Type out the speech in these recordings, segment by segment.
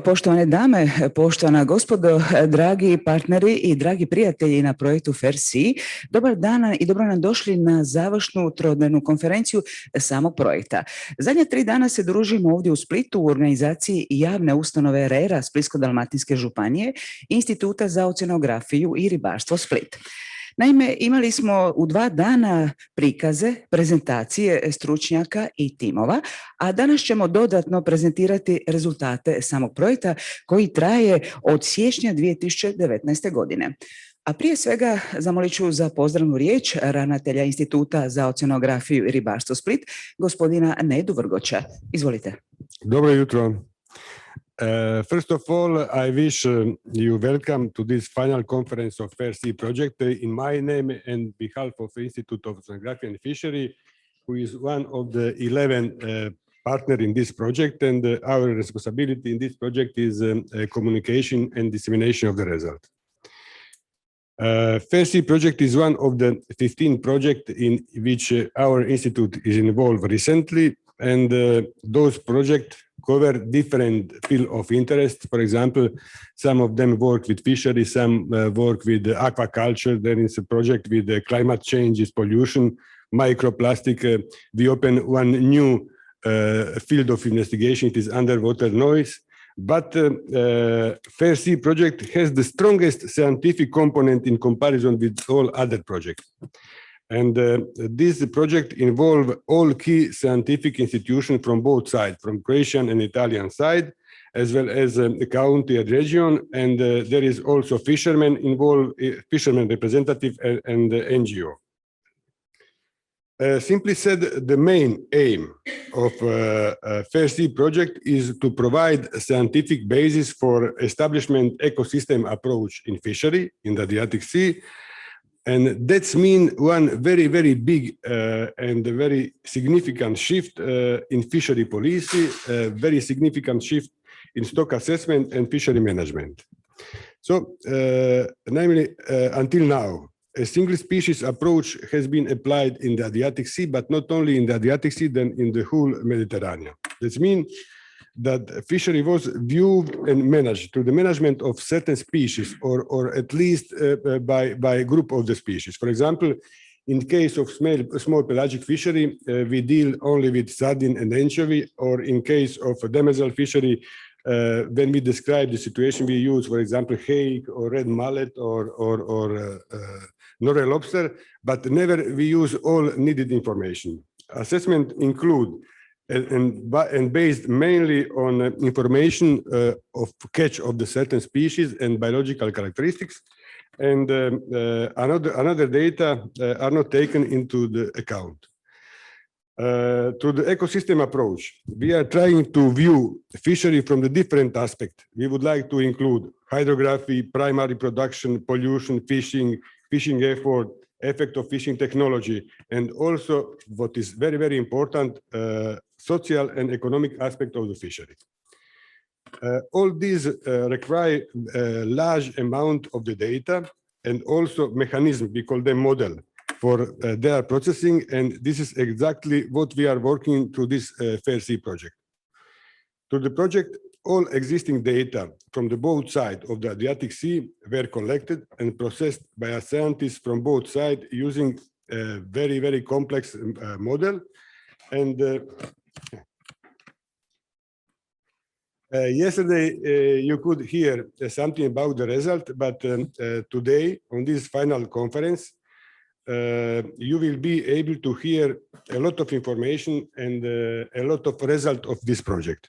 Poštovane dame, poštovana gospodo, dragi partneri i dragi prijatelji na projektu FAIRSEA, dobar dan i dobro nam došli na završnu trodnevnu konferenciju samog projekta. Zadnja 3 dana se družimo ovdje u Splitu u organizaciji javne ustanove RERA Splitsko-dalmatinske županije, Instituta za oceanografiju i ribarstvo Split. Naime, imali smo u 2 dana prikaze, prezentacije stručnjaka i timova, a danas ćemo dodatno prezentirati rezultate samog projekta koji traje od siječnja 2019. godine. A prije svega zamolit ću za pozdravnu riječ ravnatelja Instituta za oceanografiju i ribarstvo Split, gospodina Nedu Vrgoća. Izvolite. Dobro jutro. First of all, I wish you welcome to this final conference of FAIRSEA project in my name and behalf of the Institute of Oceanography and Fishery, who is one of the 11 partners in this project, and our responsibility in this project is communication and dissemination of the result. FAIRSEA project is one of the 15 projects in which our institute is involved recently, and those projects cover different fields of interest. For example, some of them work with fisheries, some work with aquaculture. There is a project with climate change, pollution, microplastic. We open one new field of investigation. It is underwater noise. But FAIRSEA project has the strongest scientific component in comparison with all other projects. And this project involves all key scientific institutions from both sides, from Croatian and Italian side, as well as the county and region. And there is also fishermen involved, fishermen representative and the NGO. Simply said, the main aim of FAIRSEA project is to provide a scientific basis for establishment ecosystem approach in fishery in the Adriatic Sea. And that's mean one very, very big and very significant shift in fishery policy, very significant shift in stock assessment and fishery management. So, namely, until now, a single species approach has been applied in the Adriatic Sea, but not only in the Adriatic Sea, then in the whole Mediterranean. That means that fishery was viewed and managed through the management of certain species, or at least by a group of the species. For example, in case of small pelagic fishery, we deal only with sardine and anchovy, or in case of a demersal fishery, when we describe the situation, we use, for example, hake or red mullet or Norway lobster, but never we use all needed information. Assessment include and based mainly on information of catch of the certain species and biological characteristics, and another data are not taken into the account. To the ecosystem approach, we are trying to view fishery from the different aspects. We would like to include hydrography, primary production, pollution, fishing effort, effect of fishing technology, and also what is very, very important, social and economic aspect of the fishery. All these require a large amount of the data and also mechanism, we call them model, for their processing, and this is exactly what we are working through this FAIRSEA project. To the project, all existing data from the both sides of the Adriatic Sea were collected and processed by a scientist from both sides using a very, very complex model. And yesterday you could hear something about the result, but today on this final conference, you will be able to hear a lot of information and a lot of result of this project.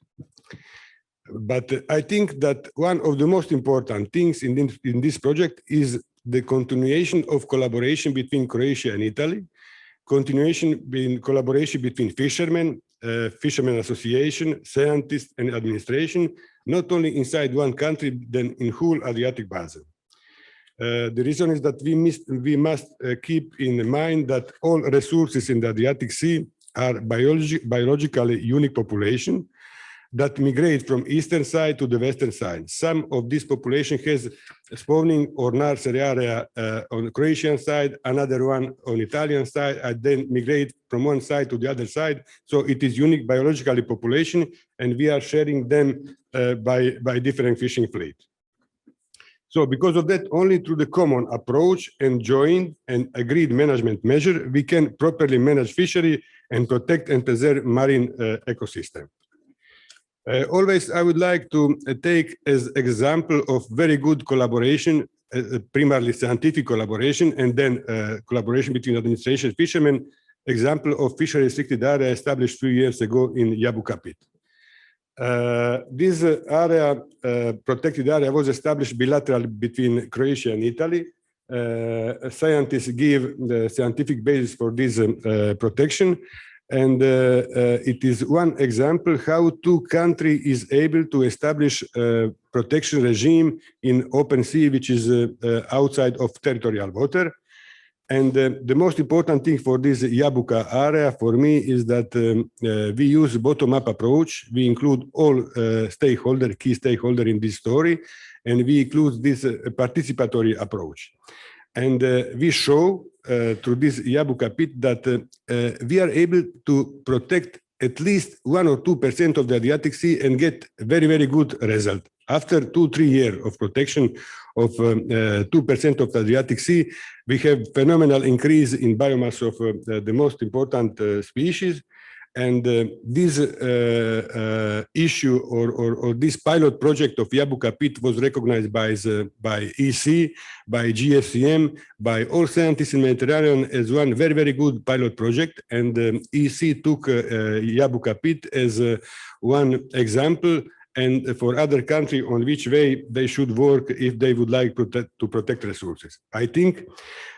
But I think that one of the most important things in this project is the continuation of collaboration between Croatia and Italy, continuation in collaboration between fishermen, fishermen association, scientists and administration, not only inside one country, then in whole Adriatic basin. The reason is that we must keep in mind that all resources in the Adriatic Sea are biologically unique population that migrate from eastern side to the western side. Some of this population has spawning or nursery area on the Croatian side, another one on Italian side, and then migrate from one side to the other side. So it is unique biologically population, and we are sharing them by different fishing fleets. So because of that, only through the common approach and joint and agreed management measure, we can properly manage fishery and protect and preserve marine ecosystem. Always, I would like to take as example of very good collaboration, primarily scientific collaboration, and then collaboration between administration and fishermen, example of fishery restricted area established 2 years ago in Jabuka Pit. This area, protected area, was established bilaterally between Croatia and Italy. Scientists give the scientific basis for this protection, and it is one example how two countries is able to establish a protection regime in open sea, which is outside of territorial water. And the most important thing for this Jabuka area for me is that we use bottom-up approach. We include all key stakeholders in this story, and we include this participatory approach. And we show through this Jabuka pit that we are able to protect at least 1 or 2% of the Adriatic Sea and get very, very good result. After 2-3 years of protection of 2% of the Adriatic Sea, we have phenomenal increase in biomass of the most important species. And this issue or this pilot project of Jabuka Pit was recognized by EC, by GFCM, by all scientists in Mediterranean as one very, very good pilot project. And EC took Jabuka Pit as one example, and for other countries on which way they should work if they would like to protect resources. I think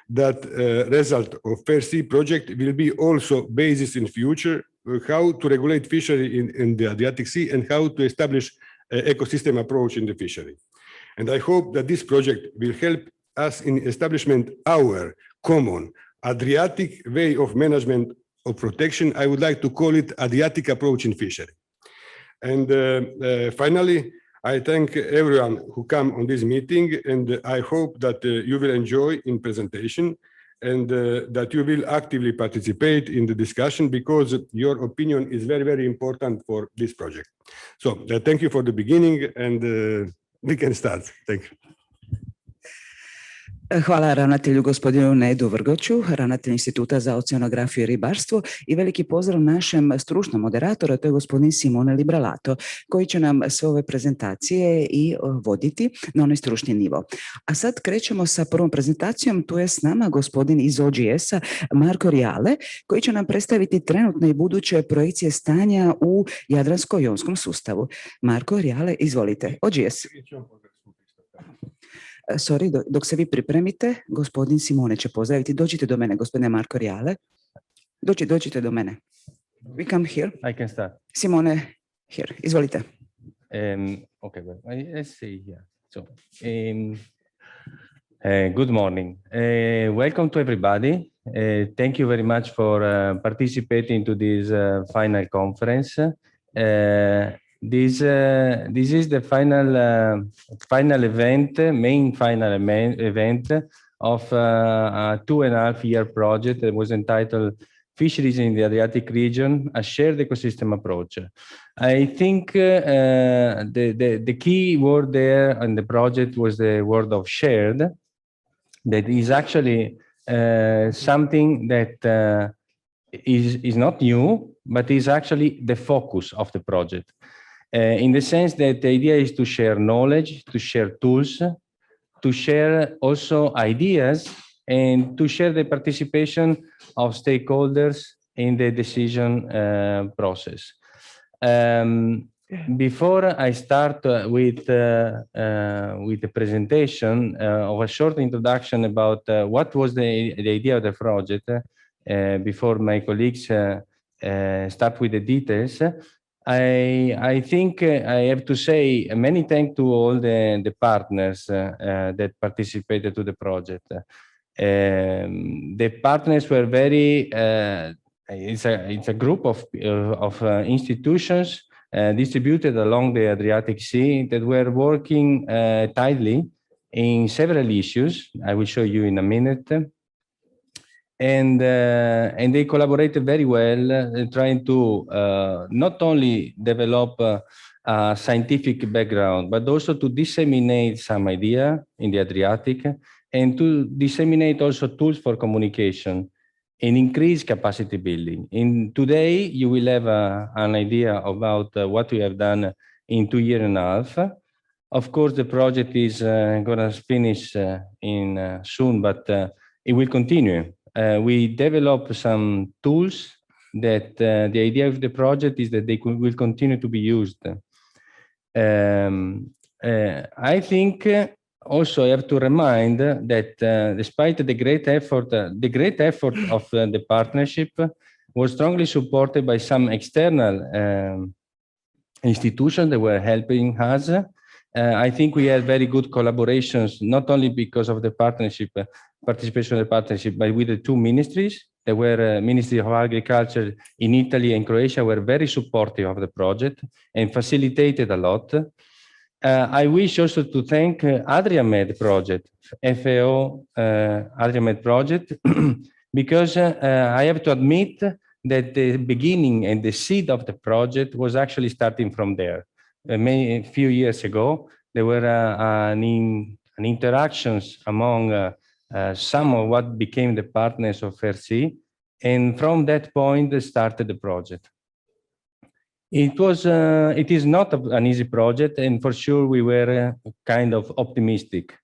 that result of FAIRSEA project will be also basis in future how to regulate fishery in the Adriatic Sea and how to establish an ecosystem approach in the fishery. And I hope that this project will help us in establishment our common Adriatic way of management of protection. I would like to call it Adriatic approach in fishery. And finally, I thank everyone who come on this meeting, and I hope that you will enjoy in presentation and that you will actively participate in the discussion because your opinion is very, very important for this project. So thank you for the beginning, and we can start. Thank you. Hvala ravnatelju gospodinu Nedu Vrgoću, ravnatelju Instituta za oceanografiju i ribarstvo, i veliki pozdrav našem stručnom moderatoru, to je gospodin Simone Libralato, koji će nam sve ove prezentacije i voditi na onaj stručni nivo. A sad krećemo sa prvom prezentacijom. Tu je s nama gospodin iz OGS-a Marko Riale, koji će nam predstaviti trenutne i buduće projekcije stanja u Jadransko-jonskom sustavu. Marko Riale, izvolite. OGS. Sorry, dok se vi pripremite, gospodin Simone će pozdraviti. Dođite do mene, gospodine Marko Riale. Dođite do mene. We come here. I can start. Simone, here. Izvolite. Okay, well, let's see here. So, good morning. Welcome to everybody. Thank you very much for participating to this final conference. This is the final event, main final event of a 2.5-year project that was entitled Fisheries in the Adriatic Region, a Shared Ecosystem Approach. I think the key word there in the project was the word of shared. That is actually something that is not new, but is actually the focus of the project. In the sense that the idea is to share knowledge, to share tools, to share also ideas, and to share the participation of stakeholders in the decision process. Before I start with the presentation of a short introduction about what was the idea of the project, before my colleagues start with the details, I think I have to say many thanks to all the partners that participated to the project. The partners were very, it's a group of institutions distributed along the Adriatic Sea that were working tightly in several issues. I will show you in a minute. And they collaborated very well, trying to not only develop scientific background, but also to disseminate some idea in the Adriatic and to disseminate also tools for communication and increase capacity building. Today, you will have an idea about what we have done in 2.5 years. Of course, the project is going to finish soon, but it will continue. We develop some tools that the idea of the project is that they will continue to be used. I think also I have to remind that despite the great effort of the partnership was strongly supported by some external institutions that were helping us. I think we had very good collaborations, not only because of the participation of the partnership, but with the two ministries. There were Ministry of Agriculture in Italy and Croatia were very supportive of the project and facilitated a lot. I wish also to thank AdriaMed project, FAO AdriaMed project, because I have to admit that the beginning and the seed of the project was actually starting from there. A few years ago, there were interactions among some of what became the partners of FAIRSEA, and from that point started the project. It is not an easy project, and for sure we were kind of optimistic,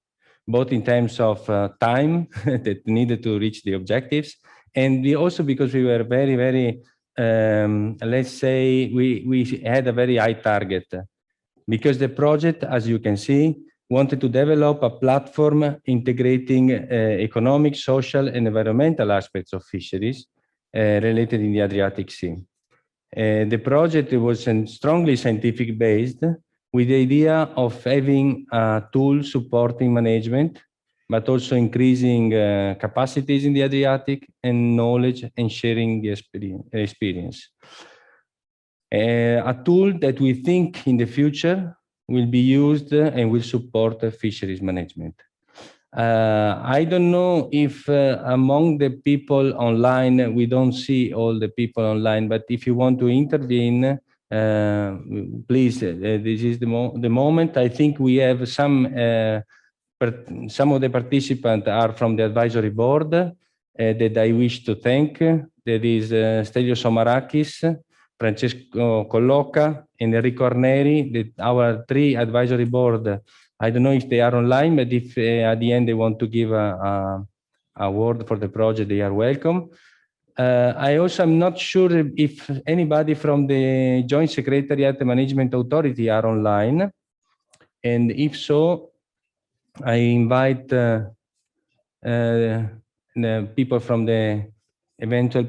both in terms of time that needed to reach the objectives, and also because we were very, let's say, we had a very high target, because the project, as you can see, wanted to develop a platform integrating economic, social, and environmental aspects of fisheries related in the Adriatic Sea. The project was strongly scientific based, with the idea of having a tool supporting management, but also increasing capacities in the Adriatic and knowledge and sharing the experience. A tool that we think in the future will be used and will support fisheries management. I don't know if among the people online, we don't see all the people online, but if you want to intervene, please, this is the moment. I think we have some of the participants are from the advisory board that I wish to thank. That is Stelios Somarakis, Francesco Colloca, and Enrico Arneri, our 3 advisory board. I don't know if they are online, but if at the end they want to give a word for the project, they are welcome. I also am not sure if anybody from the Joint Secretariat Management Authority are online. And if so, I invite the people from the eventual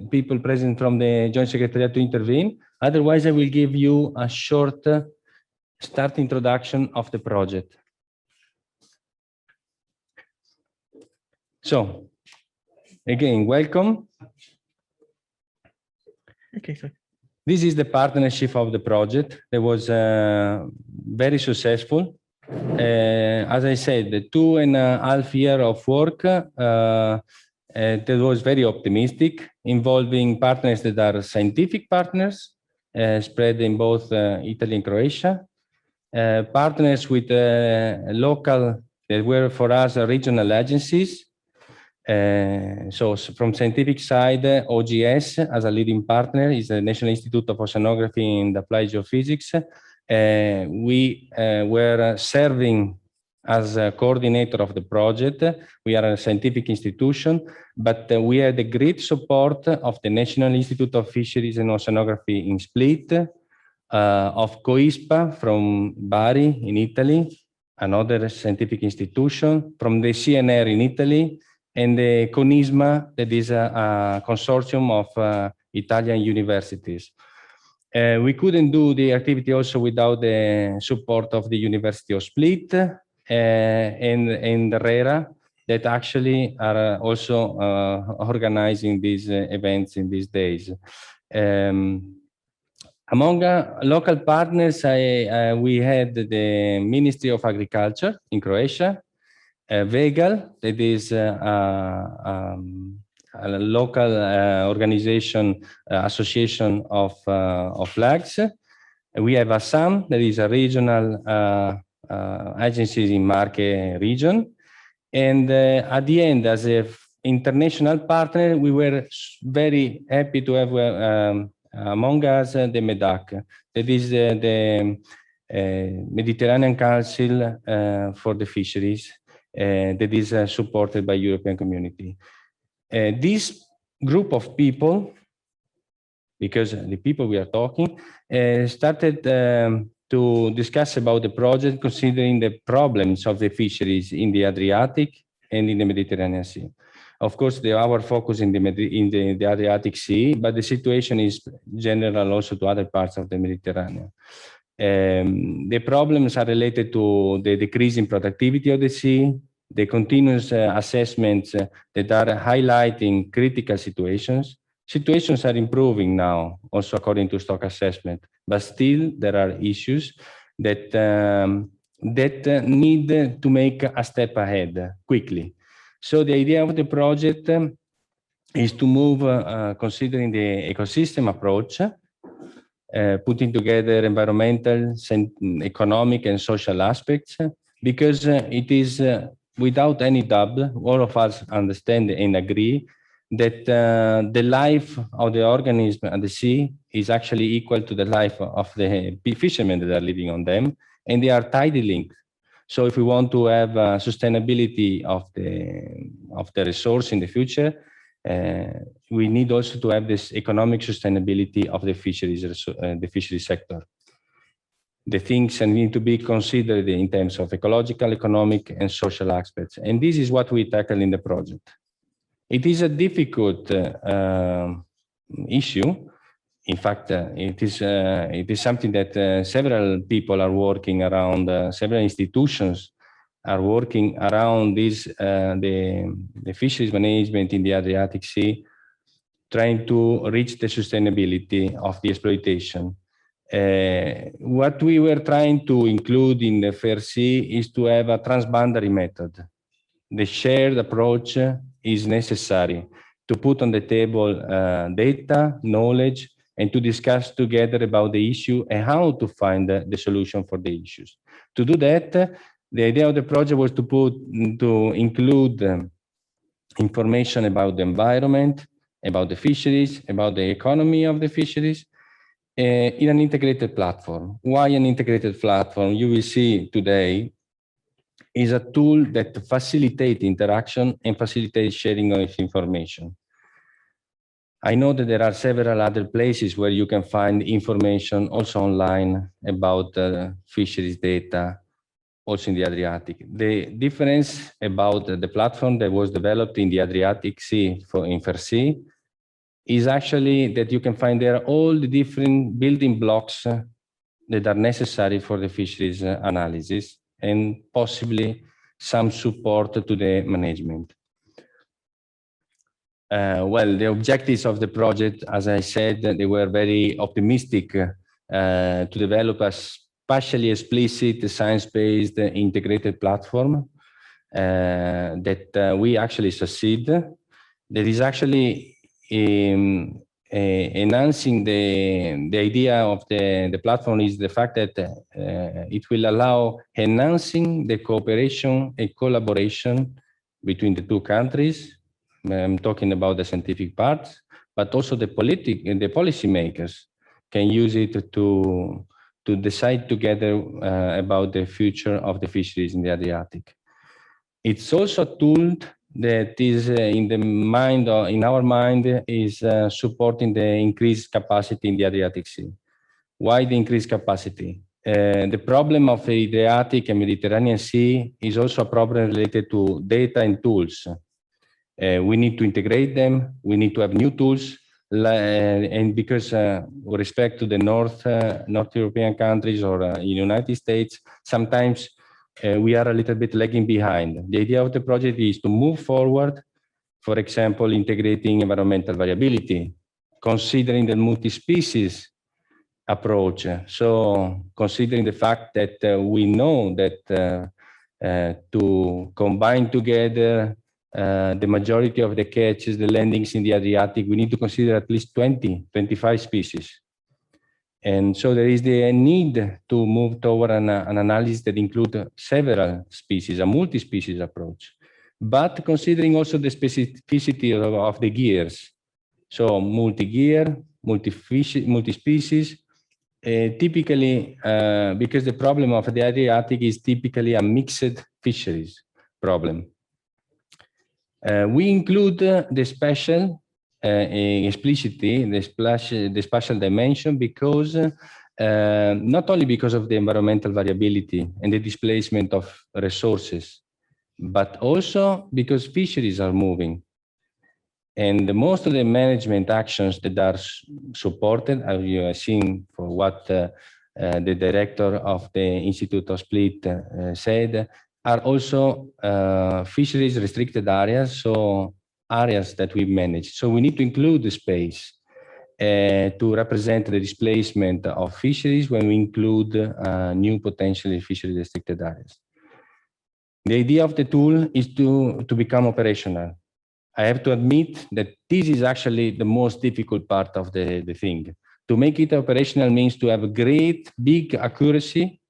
people present from the Joint Secretariat to intervene. Otherwise, I will give you a short start introduction of the project. So, again, welcome. Okay, so This is the partnership of the project. That was very successful. As I said, the 2.5 years of work that was very optimistic, involving partners that are scientific partners, spread in both Italy and Croatia. Partners with local, that were for us regional agencies. So from scientific side, OGS as a leading partner is the National Institute of Oceanography and Applied Geophysics. We were serving as a coordinator of the project. We are a scientific institution, but we had the great support of the National Institute of Fisheries and Oceanography in Split, of COISPA from Bari in Italy, another scientific institution, from the CNR in Italy, and the CONISMA, that is a consortium of Italian universities. We couldn't do the activity also without the support of the University of Split and RERA, that actually are also organizing these events in these days. Among local partners, we had the Ministry of Agriculture in Croatia, VEGAL, that is a local organization, association of flags. We have ASAM, that is a regional agency in Marche region. And at the end, as an international partner, we were very happy to have among us the MEDAC, that is the Mediterranean Council for the Fisheries, that is supported by European Community. This group of people, because the people we are talking, started to discuss about the project, considering the problems of the fisheries in the Adriatic and in the Mediterranean Sea. Of course, our focus in the Adriatic Sea, but the situation is general also to other parts of the Mediterranean. The problems are related to the decrease in productivity of the sea, the continuous assessments that are highlighting critical situations. Situations are improving now, also according to stock assessment, but still there are issues that need to make a step ahead quickly. So the idea of the project is to move, considering the ecosystem approach, putting together environmental, economic, and social aspects, because it is, without any doubt, all of us understand and agree that the life of the organism at the sea is actually equal to the life of the fishermen that are living on them, and they are tightly linked. So if we want to have sustainability of the resource in the future, we need also to have this economic sustainability of the fisheries sector. The things need to be considered in terms of ecological, economic, and social aspects. And this is what we tackle in the project. It is a difficult issue. In fact, it is something that several people are working around, several institutions are working around this, the fisheries management in the Adriatic Sea, trying to reach the sustainability of the exploitation. What we were trying to include in the FAIRSEA is to have a transboundary method. The shared approach is necessary to put on the table data, knowledge, and to discuss together about the issue and how to find the solution for the issues. To do that, the idea of the project was to include information about the environment, about the fisheries, about the economy of the fisheries, in an integrated platform. Why an integrated platform? You will see today is a tool that facilitates interaction and facilitates sharing of information. I know that there are several other places where you can find information also online about fisheries data, also in the Adriatic. The difference about the platform that was developed in the Adriatic Sea in FAIRSEA is actually that you can find there all the different building blocks that are necessary for the fisheries analysis and possibly some support to the management. Well, the objectives of the project, as I said, they were very optimistic to develop a spatially explicit, science-based integrated platform that we actually succeed. There is actually enhancing the idea of the platform is the fact that it will allow enhancing the cooperation and collaboration between the two countries. I'm talking about the scientific parts, but also the policy makers can use it to decide together about the future of the fisheries in the Adriatic. It's also a tool that is in our mind is supporting the increased capacity in the Adriatic Sea. Why the increased capacity? The problem of the Adriatic and Mediterranean Sea is also a problem related to data and tools. We need to integrate them. We need to have new tools. And because with respect to the North European countries or United States, sometimes we are a little bit lagging behind. The idea of the project is to move forward, for example, integrating environmental variability, considering the multi-species approach. So considering the fact that we know that to combine together the majority of the catches, the landings in the Adriatic, we need to consider at least 20, 25 species. And so there is the need to move toward an analysis that includes several species, a multi-species approach, but considering also the specificity of the gears. So multi-gear, multi-species, typically, because the problem of the Adriatic is typically a mixed fisheries problem. We include the spatial explicitly, the spatial dimension, because not only because of the environmental variability and the displacement of resources, but also because fisheries are moving. And most of the management actions that are supported, as you have seen for what the director of the Institute of Split said, are also fisheries restricted areas, so areas that we manage. So we need to include the space to represent the displacement of fisheries when we include new potentially fishery restricted areas. The idea of the tool is to become operational. I have to admit that this is actually the most difficult part of the thing. To make it operational means to have a great, big accuracy.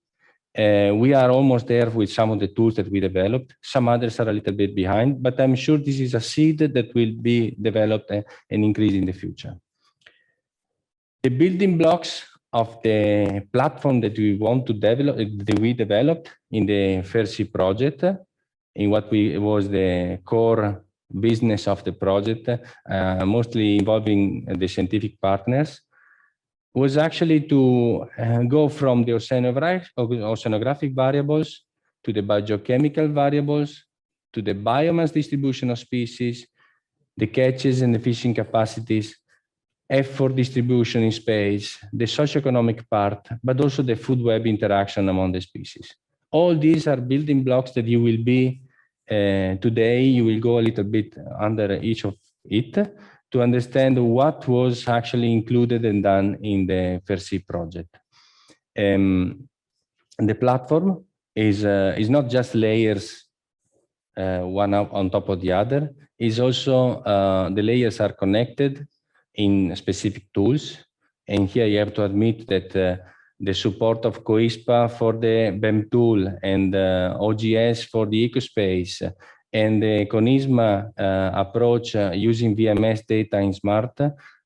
We are almost there with some of the tools that we developed. Some others are a little bit behind, but I'm sure this is a seed that will be developed and increased in the future. The building blocks of the platform that we want to develop, that we developed in the FAIRSEA project, in what was the core business of the project, mostly involving the scientific partners, was actually to go from the oceanographic variables to the biogeochemical variables, to the biomass distribution of species, the catches and the fishing capacities, effort distribution in space, the socioeconomic part, but also the food web interaction among the species. All these are building blocks that you will be today. You will go a little bit under each of it to understand what was actually included and done in the FAIRSEA project. The platform is not just layers, one on top of the other. Is also the layers are connected in specific tools. And here you have to admit that the support of COISPA for the BEM tool and OGS for the ecospace and the CONISMA approach using VMS data in SMART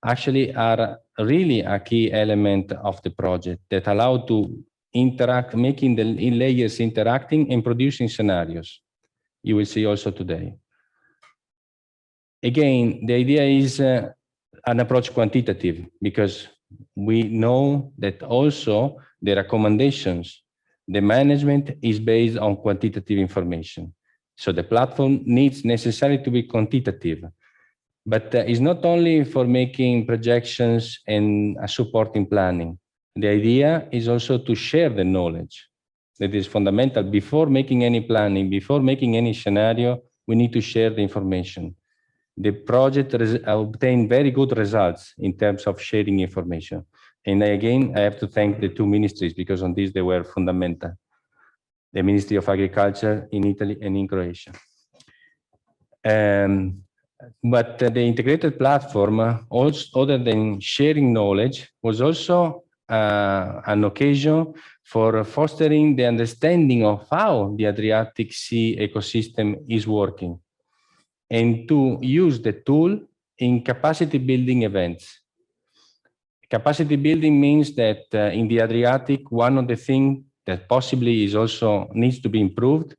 actually are really a key element of the project that allow to interact, making the layers interacting and producing scenarios. You will see also today. Again, the idea is an approach quantitative, because we know that also the recommendations, the management is based on quantitative information. So the platform needs necessarily to be quantitative, but it's not only for making projections and supporting planning. The idea is also to share the knowledge. That is fundamental. Before making any planning, before making any scenario, we need to share the information. The project obtained very good results in terms of sharing information. And again, I have to thank the two ministries, because on this they were fundamental. The Ministry of Agriculture in Italy and in Croatia. But the integrated platform, also, other than sharing knowledge, was also an occasion for fostering the understanding of how the Adriatic Sea ecosystem is working, and to use the tool in capacity building events. Capacity building means that in the Adriatic, one of the things that possibly is also needs to be improved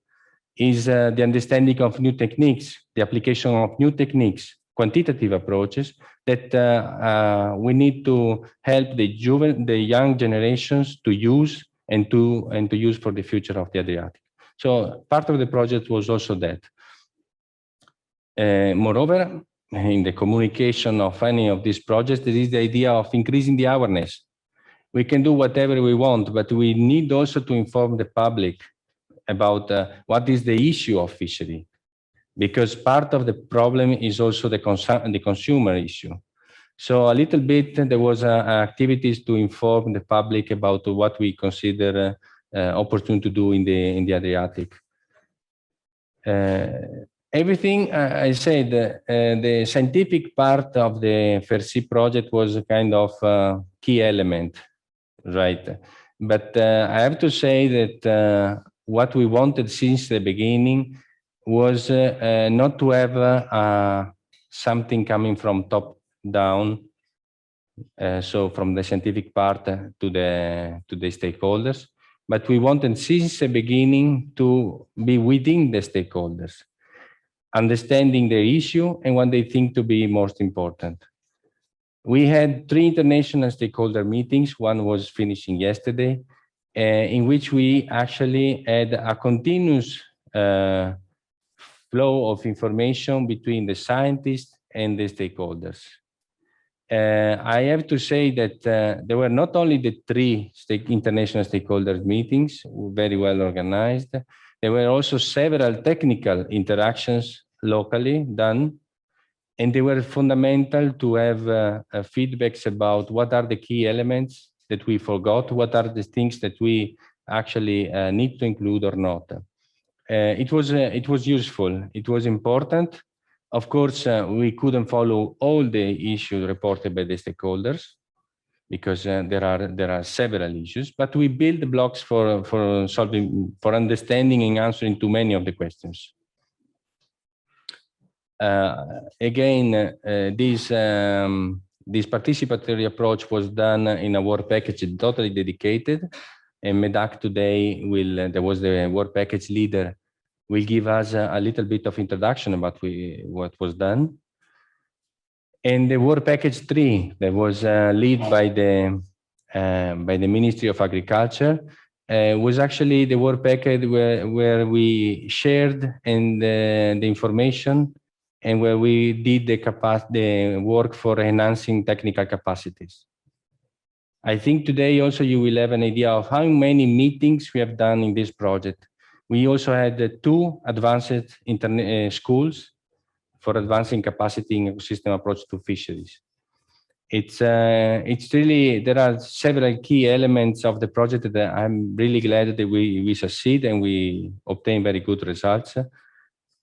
is the understanding of new techniques, the application of new techniques, quantitative approaches that we need to help the young generations to use and to use for the future of the Adriatic. So part of the project was also that. Moreover, in the communication of any of these projects, there is the idea of increasing the awareness. We can do whatever we want, but we need also to inform the public about what is the issue of fishery, because part of the problem is also the consumer issue. So a little bit there was activities to inform the public about what we consider opportune to do in the Adriatic. Everything I said, the scientific part of the FAIRSEA project was a kind of key element. Right. But I have to say that what we wanted since the beginning was not to have something coming from top down, so from the scientific part to the stakeholders, but we wanted since the beginning to be within the stakeholders, understanding their issue and what they think to be most important. We had 3 international stakeholder meetings. One was finishing yesterday, in which we actually had a continuous flow of information between the scientists and the stakeholders. I have to say that there were not only the 3 international stakeholders meetings, very well organized, there were also several technical interactions locally done, and they were fundamental to have feedbacks about what are the key elements that we forgot, what are the things that we actually need to include or not. It was useful, it was important. Of course, we couldn't follow all the issues reported by the stakeholders because there are several issues, but we built the blocks for solving, for understanding and answering to many of the questions. Again, this participatory approach was done in a work package totally dedicated, and Medak today there was the work package leader, will give us a little bit of introduction about what was done. And the work package 3 that was led by the Ministry of Agriculture was actually the work package where we shared and the information and where we did the work for enhancing technical capacities. I think today also you will have an idea of how many meetings we have done in this project. We also had 2 advanced schools for advancing capacity in ecosystem approach to fisheries. It's really, there are several key elements of the project that I'm really glad that we succeed and we obtain very good results.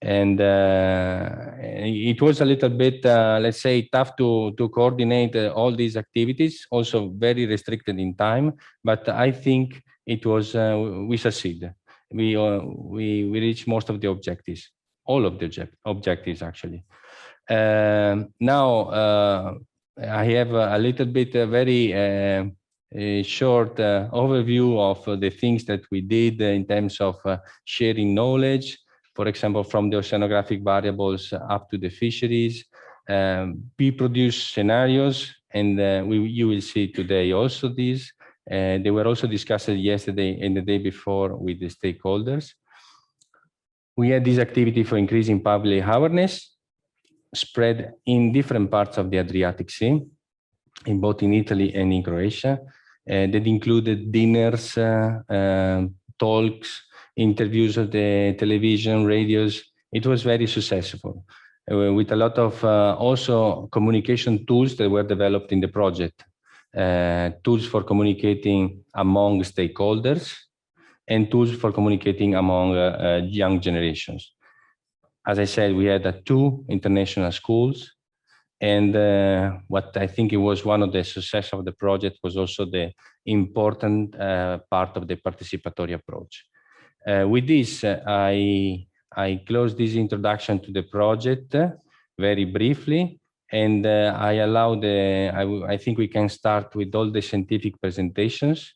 And it was a little bit, let's say, tough to coordinate all these activities, also very restricted in time, but I think it was, we succeeded. We reached most of the objectives, all of the objectives actually. Now, I have a little bit, very short overview of the things that we did in terms of sharing knowledge, for example, from the oceanographic variables up to the fisheries. We produce scenarios, and you will see today also these. They were also discussed yesterday and the day before with the stakeholders. We had this activity for increasing public awareness, spread in different parts of the Adriatic Sea, in both in Italy and in Croatia. That included dinners, talks, interviews of the television, radios. It was very successful, with a lot of also communication tools that were developed in the project. Tools for communicating among stakeholders and tools for communicating among young generations. As I said, we had 2 international schools, and what I think it was one of the success of the project was also the important part of the participatory approach. With this, I close this introduction to the project very briefly, and I allow I think we can start with all the scientific presentations,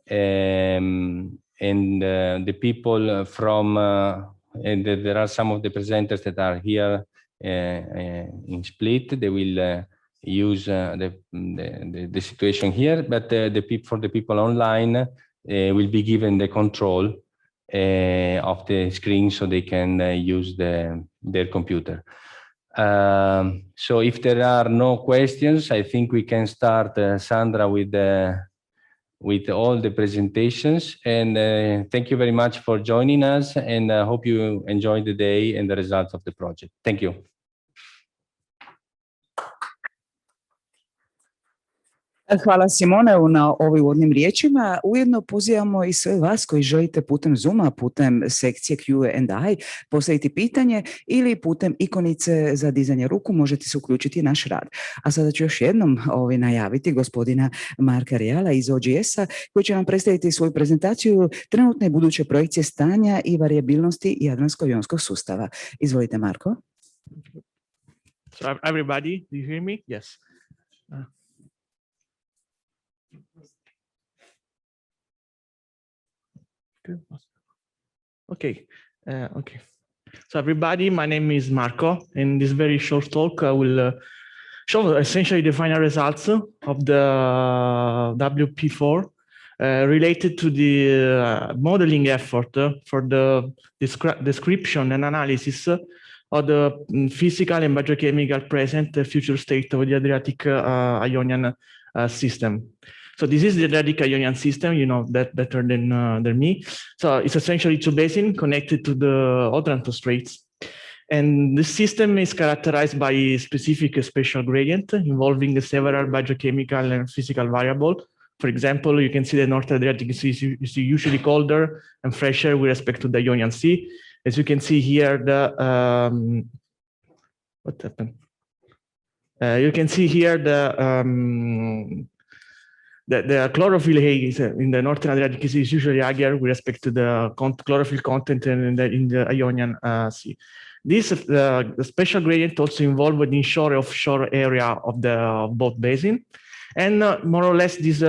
and the people from, and there are some of the presenters that are here in Split. They will use the situation here, but for the people online will be given the control of the screen so they can use their computer. So if there are no questions, I think we can start, Sandra, with all the presentations. And thank you very much for joining us, and I hope you enjoy the day and the results of the project. Thank you. Hvala Simone na ovim uvodnim riječima. Ujedno pozivamo i sve vas koji želite putem Zooma, putem sekcije Q&A postaviti pitanje ili putem ikonice za dizanje ruku možete se uključiti u naš rad. A sada ću još jednom najaviti gospodina Marka Rijala iz OGS-a koji će nam predstaviti svoju prezentaciju trenutne i buduće projekcije stanja i variabilnosti Jadransko-jonskog sustava. Izvolite Marko. So everybody, do you hear me? Yes. Okay. Okay. So everybody, my name is Marco. In this very short talk, I will show essentially the final results of the WP4 related to the modeling effort for the description and analysis of the physical and biogeochemical present future state of the Adriatic Ionian system. So this is the Adriatic Ionian system, you know that better than me. So it's essentially two basins connected to the Otranto Straits. And the system is characterized by a specific spatial gradient involving several biogeochemical and physical variables. For example, you can see the North Adriatic Sea is usually colder and fresher with respect to the Ionian Sea. As you can see here, what happened? You can see here the chlorophyll haze in the Northern Adriatic Sea is usually higher with respect to the chlorophyll content in the Ionian Sea. This the spatial gradient also involved in inshore offshore area of the both basin, and more or less this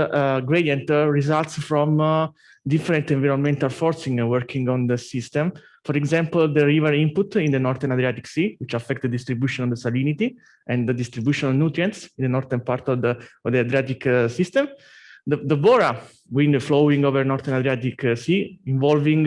gradient results from different environmental forcing working on the system. For example, the river input in the Northern Adriatic Sea, which affect the distribution of the salinity and the distribution of nutrients in the northern part of the Adriatic system. The Bora wind flowing over Northern Adriatic Sea, involving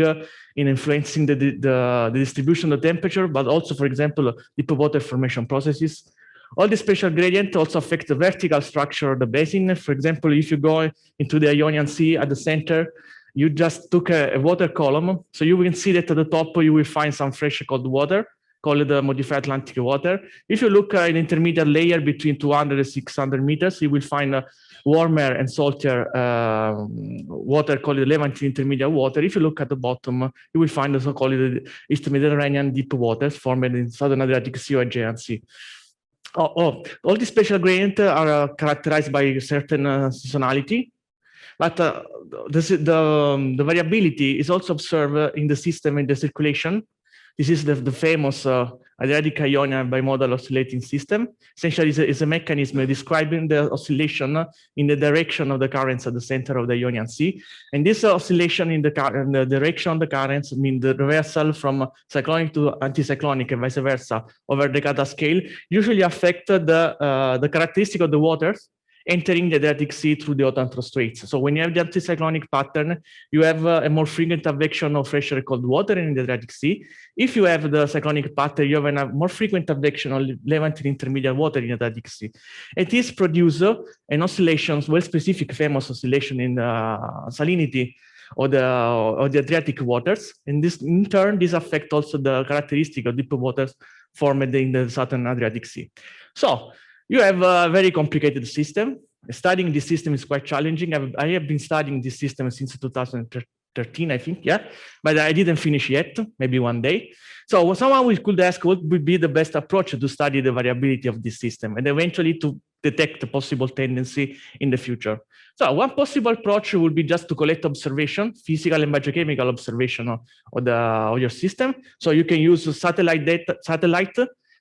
in influencing the distribution of the temperature, but also, for example, deep water formation processes. All the spatial gradient also affect the vertical structure of the basin. For example, if you go into the Ionian Sea at the center, you just took a water column. So you can see that at the top, you will find some fresh cold water called the modified Atlantic water. If you look at an intermediate layer between 200 and 600 meters, you will find warmer and saltier water called the Levantine intermediate water. If you look at the bottom, you will find the so-called East Mediterranean deep waters formed in Southern Adriatic Sea or Aegean Sea. All these spatial gradients are characterized by a certain seasonality. But the variability is also observed in the system and the circulation. This is the famous Adriatic Ionian bimodal oscillating system. Essentially, it's a mechanism describing the oscillation in the direction of the currents at the center of the Ionian Sea. And this oscillation in the direction of the currents means the reversal from cyclonic to anticyclonic and vice versa over the Decada scale usually affect the characteristic of the waters entering the Adriatic Sea through the Otranto Straits. So when you have the anticyclonic pattern, you have a more frequent advection of fresh cold water in the Adriatic Sea. If you have the cyclonic pattern, you have a more frequent advection of Levantine intermediate water in the Adriatic Sea. And this produces an oscillation, well specific famous oscillation in the salinity of the Adriatic waters. And this, in turn, this affects also the characteristic of deep waters formed in the Southern Adriatic Sea. So you have a very complicated system. Studying this system is quite challenging. I have been studying this system since 2013, I think, yeah, but I didn't finish yet, maybe one day. So someone could ask what would be the best approach to study the variability of this system and eventually to detect a possible tendency in the future. So one possible approach would be just to collect observation, physical and biochemical observation of your system. So you can use satellite data,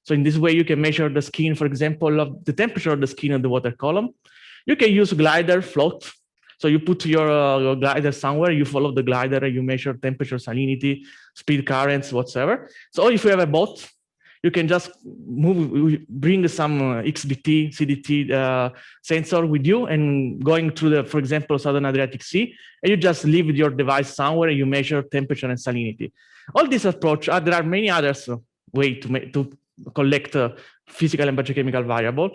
So in this way, you can measure the skin, for example, of the temperature of the skin of the water column. You can use glider float. So you put your glider somewhere, you follow the glider, and you measure temperature, salinity, speed, currents, whatsoever. So if you have a boat, you can just bring some XBT, CDT sensor with you and going through the, for example, Southern Adriatic Sea, and you just leave your device somewhere and you measure temperature and salinity. All this approach, there are many others ways to collect physical and biochemical variable,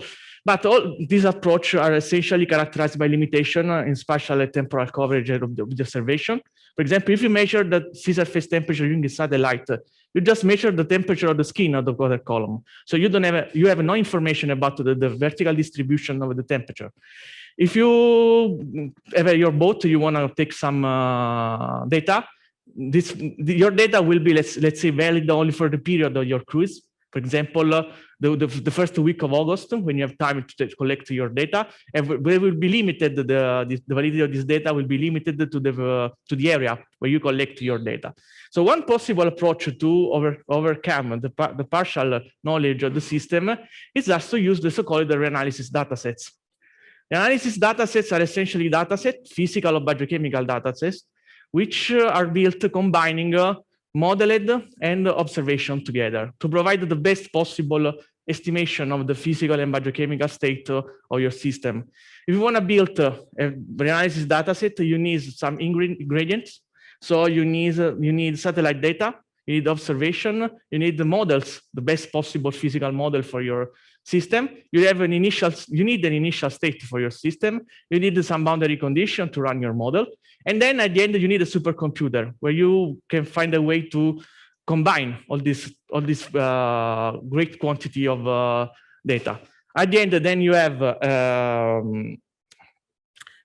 but all these approaches are essentially characterized by limitation in spatial and temporal coverage of the observation. For example, if you measure the sea surface temperature using a satellite, you just measure the temperature of the skin of the water column. So you have no information about the vertical distribution of the temperature. If you have your boat, you want to take some data. Your data will be, let's say, valid only for the period of your cruise. For example, the first week of August, when you have time to collect your data, and they will be limited. The validity of this data will be limited to the area where you collect your data. So one possible approach to overcome the partial knowledge of the system is just to use the so-called reanalysis datasets. Reanalysis datasets are essentially datasets, physical or biochemical datasets, which are built combining modeled and observation together to provide the best possible estimation of the physical and biochemical state of your system. If you want to build a reanalysis dataset, you need some ingredients. So you need satellite data, you need observation, you need the models, the best possible physical model for your system. You need an initial state for your system. You need some boundary condition to run your model. And then at the end, you need a supercomputer where you can find a way to combine all this great quantity of data. At the end, then you have a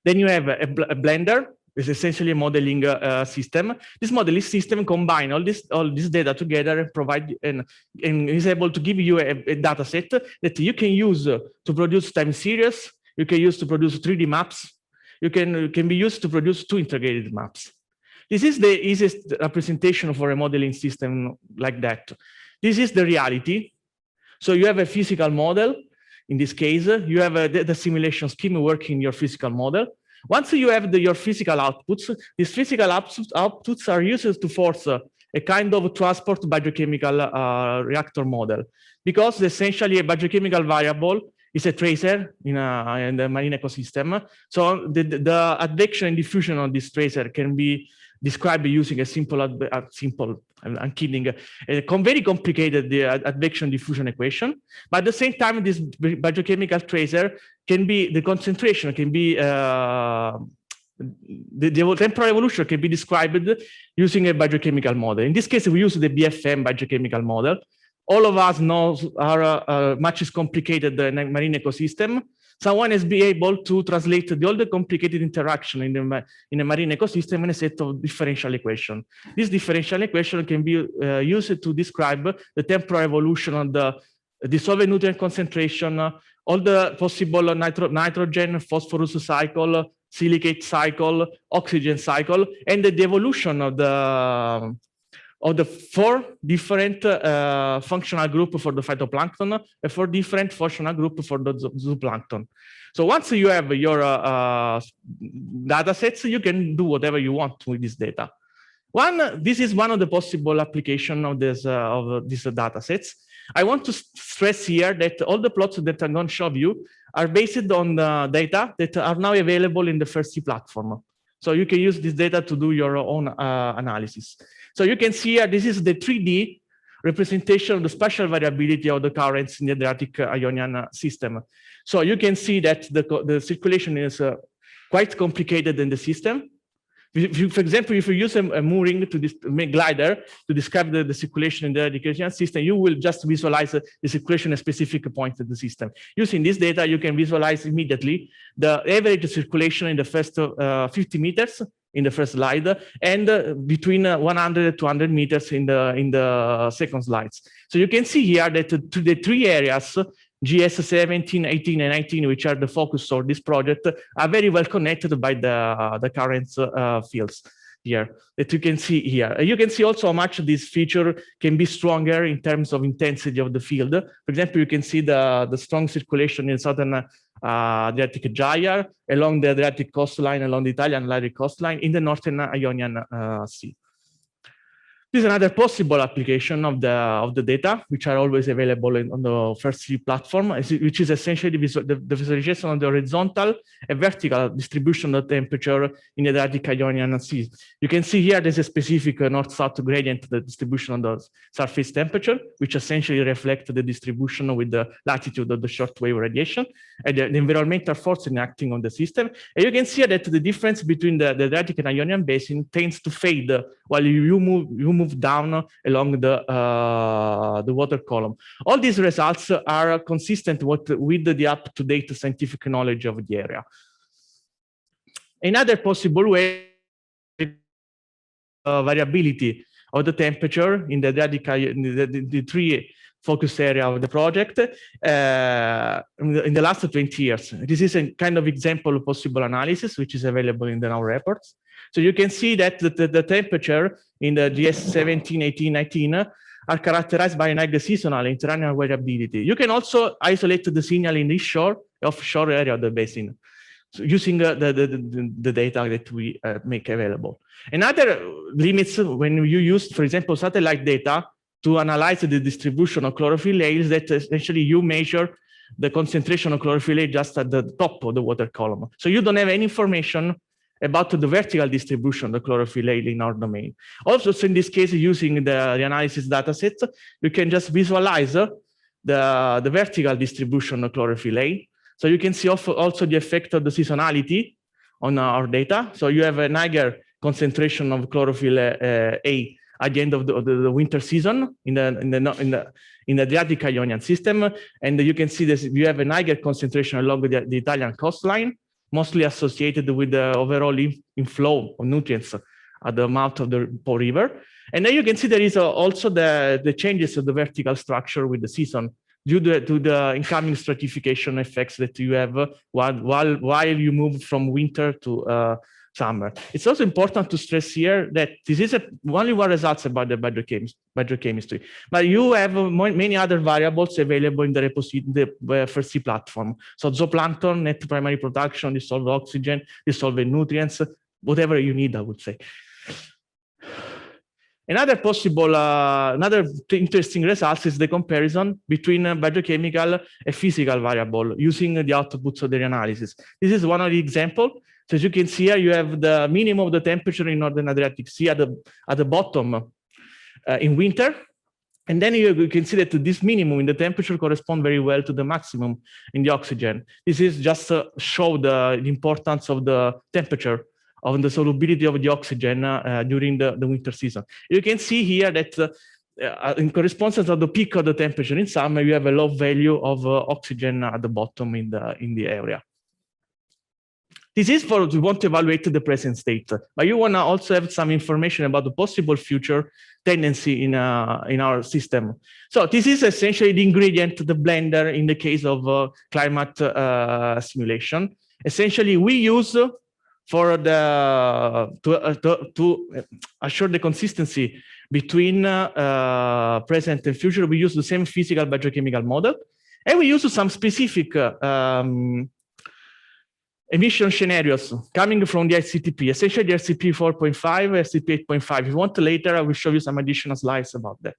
blender. It's essentially a modeling system. This modeling system combines all this data together and provide and is able to give you a data set that you can use to produce time series. You can use to produce 3D maps. You can be used to produce 2 integrated maps. This is the easiest representation for a modeling system like that. This is the reality. So you have a physical model. In this case, you have the simulation scheme working in your physical model. Once you have your physical outputs, these physical outputs are used to force a kind of transport biochemical reactor model, because essentially a biochemical variable is a tracer in the marine ecosystem. So the advection and diffusion of this tracer can be described using a simple, I'm kidding, a very complicated advection diffusion equation. But at the same time, this biochemical tracer can be, the concentration can be, the temporal evolution can be described using a biochemical model. In this case, we use the BFM biochemical model. All of us know much is complicated in a marine ecosystem. Someone has been able to translate all the complicated interaction in a marine ecosystem in a set of differential equation. This differential equation can be used to describe the temporal evolution of the dissolved nutrient concentration, all the possible nitrogen, phosphorus cycle, silicate cycle, oxygen cycle, and the evolution of the 4 different functional groups for the phytoplankton and 4 different functional groups for the zooplankton. So once you have your data sets, you can do whatever you want with this data. This is one of the possible applications of these data sets. I want to stress here that all the plots that I'm going to show you are based on the data that are now available in the FAIRSEA platform. So you can use this data to do your own analysis. So you can see here, this is the 3D representation of the spatial variability of the currents in the Adriatic Ionian system. So you can see that the circulation is quite complicated in the system. For example, if you use a mooring to glider to describe the circulation in the Adriatic Ionian system, you will just visualize the circulation at a specific point of the system. Using this data, you can visualize immediately the average circulation in the first 50 meters in the first slide, and between 100 and 200 meters in the second slides. So you can see here that the 3 areas, GS 17, 18, and 19, which are the focus of this project, are very well connected by the current fields here that you can see here. You can see also how much this feature can be stronger in terms of intensity of the field. For example, you can see the strong circulation in southern Adriatic Gyre, along the Adriatic coastline, along the Italian Adriatic coastline, in the northern Ionian Sea. This is another possible application of the data, which are always available on the FAIRSEA platform, which is essentially the visualization of the horizontal and vertical distribution of temperature in the Adriatic Ionian Sea. You can see here there's a specific north-south gradient, the distribution of the surface temperature, which essentially reflects the distribution with the latitude of the shortwave radiation and the environmental force acting on the system. And you can see that the difference between the Adriatic and Ionian basin tends to fade while you move down along the water column. All these results are consistent with the up-to-date scientific knowledge of the area. Another possible way variability of the temperature in the Adriatic, the three focus area of the project in the last 20 years. This is a kind of example of possible analysis, which is available in the now reports. So you can see that the temperature in the GS 17, 18, 19 are characterized by an high seasonal interannual variability. You can also isolate the signal in this offshore area of the basin, so using the data that we make available. Another limits when you use, for example, satellite data to analyze the distribution of chlorophyll A is that essentially you measure the concentration of chlorophyll A just at the top of the water column. So you don't have any information about the vertical distribution of the chlorophyll A in our domain. Also, so in this case, using the analysis dataset, you can just visualize the vertical distribution of chlorophyll A. So you can see also the effect of the seasonality on our data. So you have a higher concentration of chlorophyll A at the end of the winter season in the Adriatic Ionian system, and you can see this. You have a higher concentration along the Italian coastline, mostly associated with the overall inflow of nutrients at the mouth of the Po River. And then you can see there is also the changes of the vertical structure with the season due to the incoming stratification effects that you have while you move from winter to summer. It's also important to stress here that this is only one result about the biogeochemistry, but you have many other variables available in the FAIRSEA platform. So zooplankton, net primary production, dissolved oxygen, dissolved nutrients, whatever you need, I would say. Another possible, another interesting result is the comparison between biochemical and physical variable using the outputs of the analysis. This is one of the examples. So as you can see here, you have the minimum of the temperature in Northern Adriatic Sea at the bottom in winter. And then you can see that this minimum in the temperature corresponds very well to the maximum in the oxygen. This is just to show the importance of the temperature of the solubility of the oxygen during the winter season. You can see here that in correspondence to the peak of the temperature in summer, you have a low value of oxygen at the bottom in the area. This is for we want to evaluate the present state, but you want to also have some information about the possible future tendency in our system. So this is essentially the ingredient, the blender in the case of climate simulation. Essentially, we use for to assure the consistency between present and future, we use the same physical biogeochemical model, and we use some specific emission scenarios coming from the RCP, essentially the RCP4.5, RCP8.5. If you want later, I will show you some additional slides about that.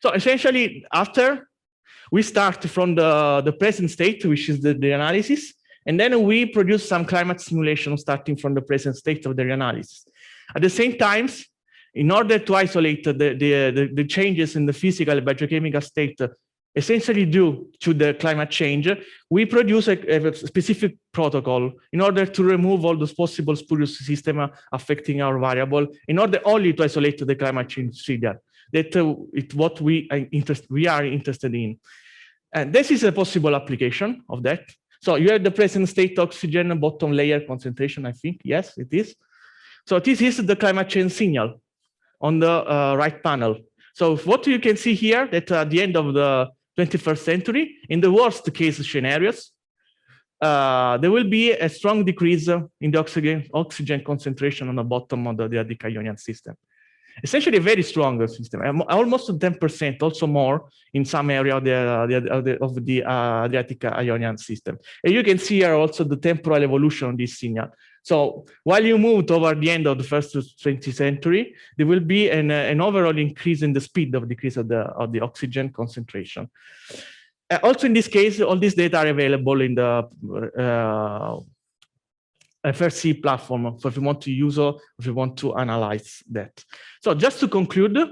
So essentially, after we start from the present state, which is the analysis, and then we produce some climate simulation starting from the present state of the analysis. At the same time, in order to isolate the changes in the physical and biochemical state essentially due to the climate change, we produce a specific protocol in order to remove all those possible spurious systems affecting our variable, in order only to isolate the climate change trigger. That it's what we are interested in. And this is a possible application of that. So you have the present state oxygen bottom layer concentration, I think. Yes, it is. So this is the climate change signal on the right panel. So what you can see here, that at the end of the 21st century, in the worst case scenarios, there will be a strong decrease in the oxygen concentration on the bottom of the Adriatic Ionian system. Essentially a very strong system, almost 10%, also more in some area of the Adriatic Ionian system. And you can see here also the temporal evolution of this signal. So while you move toward the end of the first 20th century, there will be an overall increase in the speed of decrease of the oxygen concentration. Also in this case, all this data are available in the FAIRSEA platform, so if you want to use or if you want to analyze that. So just to conclude, the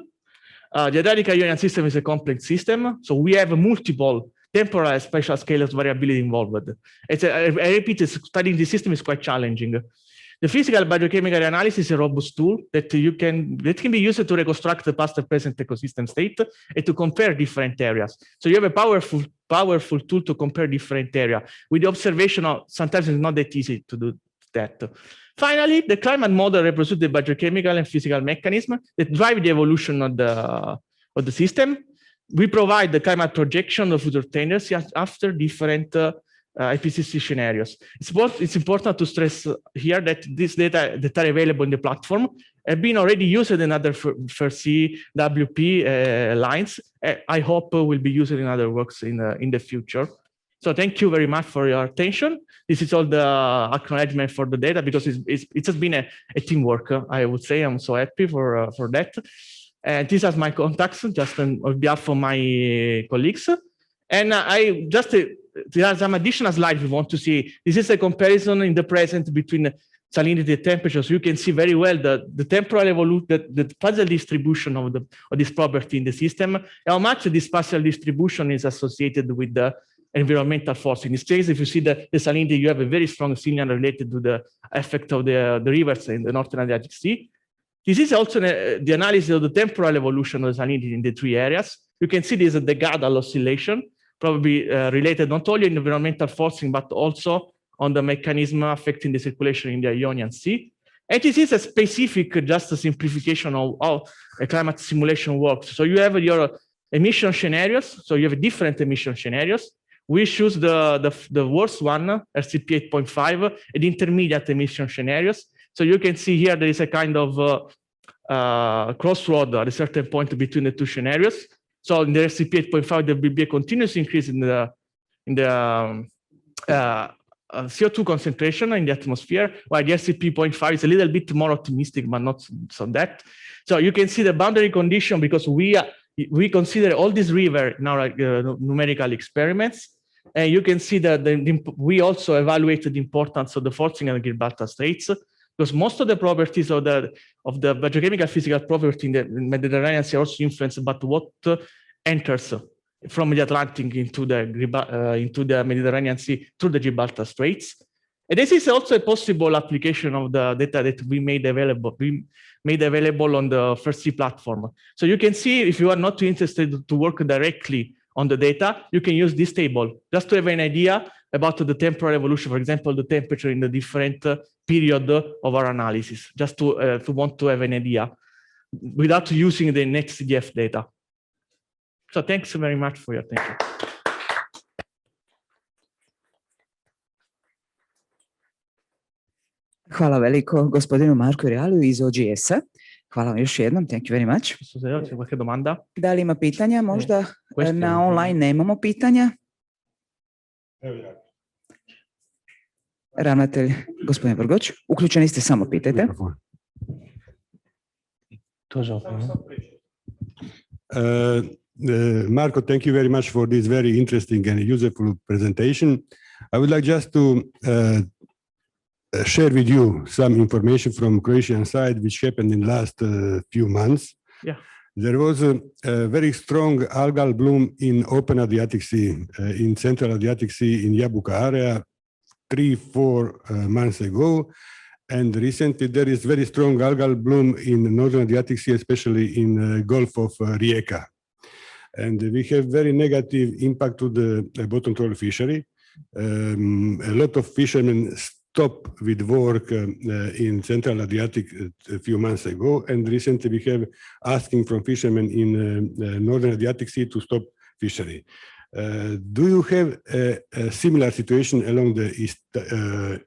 Adriatic Ionian system is a complex system. So we have multiple temporal and spatial scales variability involved. I repeat, studying the system is quite challenging. The physical biochemical analysis is a robust tool that can be used to reconstruct the past and present ecosystem state and to compare different areas. So you have a powerful tool to compare different areas with the observation of sometimes it's not that easy to do that. Finally, the climate model reproduces the biogeochemical and physical mechanisms that drive the evolution of the system. We provide the climate projection of future tendencies after different IPCC scenarios. It's important to stress here that this data that are available in the platform have been already used in other FAIRSEA WP lines. I hope will be used in other works in the future. So thank you very much for your attention. This is all the acknowledgement for the data because it has been a teamwork. I would say I'm so happy for that. And these are my contacts, just on behalf of my colleagues. And there are some additional slides we want to see. This is a comparison in the present between salinity and temperature. So you can see very well the temporal evolution, the spatial distribution of this property in the system, and how much this spatial distribution is associated with the environmental force. In this case, if you see the salinity, you have a very strong signal related to the effect of the rivers in the Northern Adriatic Sea. This is also the analysis of the temporal evolution of the salinity in the three areas. You can see this decadal oscillation, probably related not only to environmental forcing, but also on the mechanism affecting the circulation in the Ionian Sea. And this is a specific, just a simplification of how a climate simulation works. So you have your emission scenarios. So you have different emission scenarios. We choose the worst one, RCP8.5, and intermediate emission scenarios. So you can see here there is a kind of crossroad at a certain point between the two scenarios. So in the RCP8.5, there will be a continuous increase in the CO2 concentration in the atmosphere, while the RCP.5 is a little bit more optimistic, but not so that. So you can see the boundary condition because we consider all these rivers in our numerical experiments. And you can see that we also evaluated the importance of the forcing and the Gibraltar Straits, because most of the properties of the biogeochemical physical property in the Mediterranean Sea are also influenced by what enters from the Atlantic into the Mediterranean Sea through the Gibraltar Straits. And this is also a possible application of the data that we made available on the FAIRSEA platform. So you can see, if you are not too interested to work directly on the data, you can use this table just to have an idea about the temporal evolution, for example, the temperature in the different period of our analysis, just to want to have an idea without using the next EDF data. So thanks very much for your attention. Hvala veliko gospodinu Marku Realu iz OGS-a. Hvala vam još jednom. Thank you very much. Da li ima pitanja? Možda na online nemamo pitanja. Ravnatelj, gospodin Vrgoć, uključeni ste, samo pitajte. Marco, thank you very much for this very interesting and useful presentation. I would like just to share with you some information from Croatian side, which happened in last few months. Yeah. There was a very strong algal bloom in open Adriatic Sea, in Central Adriatic Sea in Jabuka area 3-4 months ago. And recently there is very strong algal bloom in Northern Adriatic Sea, especially in Gulf of Rijeka. And we have very negative impact to the bottom trawler fishery. A lot of fishermen stopped with work in Central Adriatic a few months ago, and recently we have asking from fishermen in Northern Adriatic Sea to stop fishery. Do you have a similar situation along the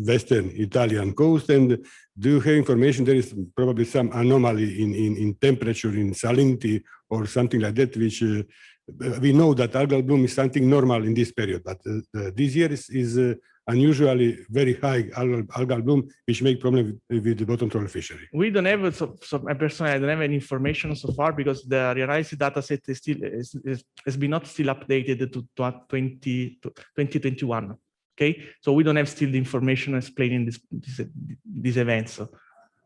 western Italian coast, and do you have information there is probably some anomaly in temperature, in salinity, or something like that, which we know that algal bloom is something normal in this period, but this year is unusually very high algal bloom, which make problem with the bottom trawler fishery. We don't have, I personally don't have any information so far because the realized data set is still has been not still updated to 2021. Okay, so we don't have still the information explaining these events.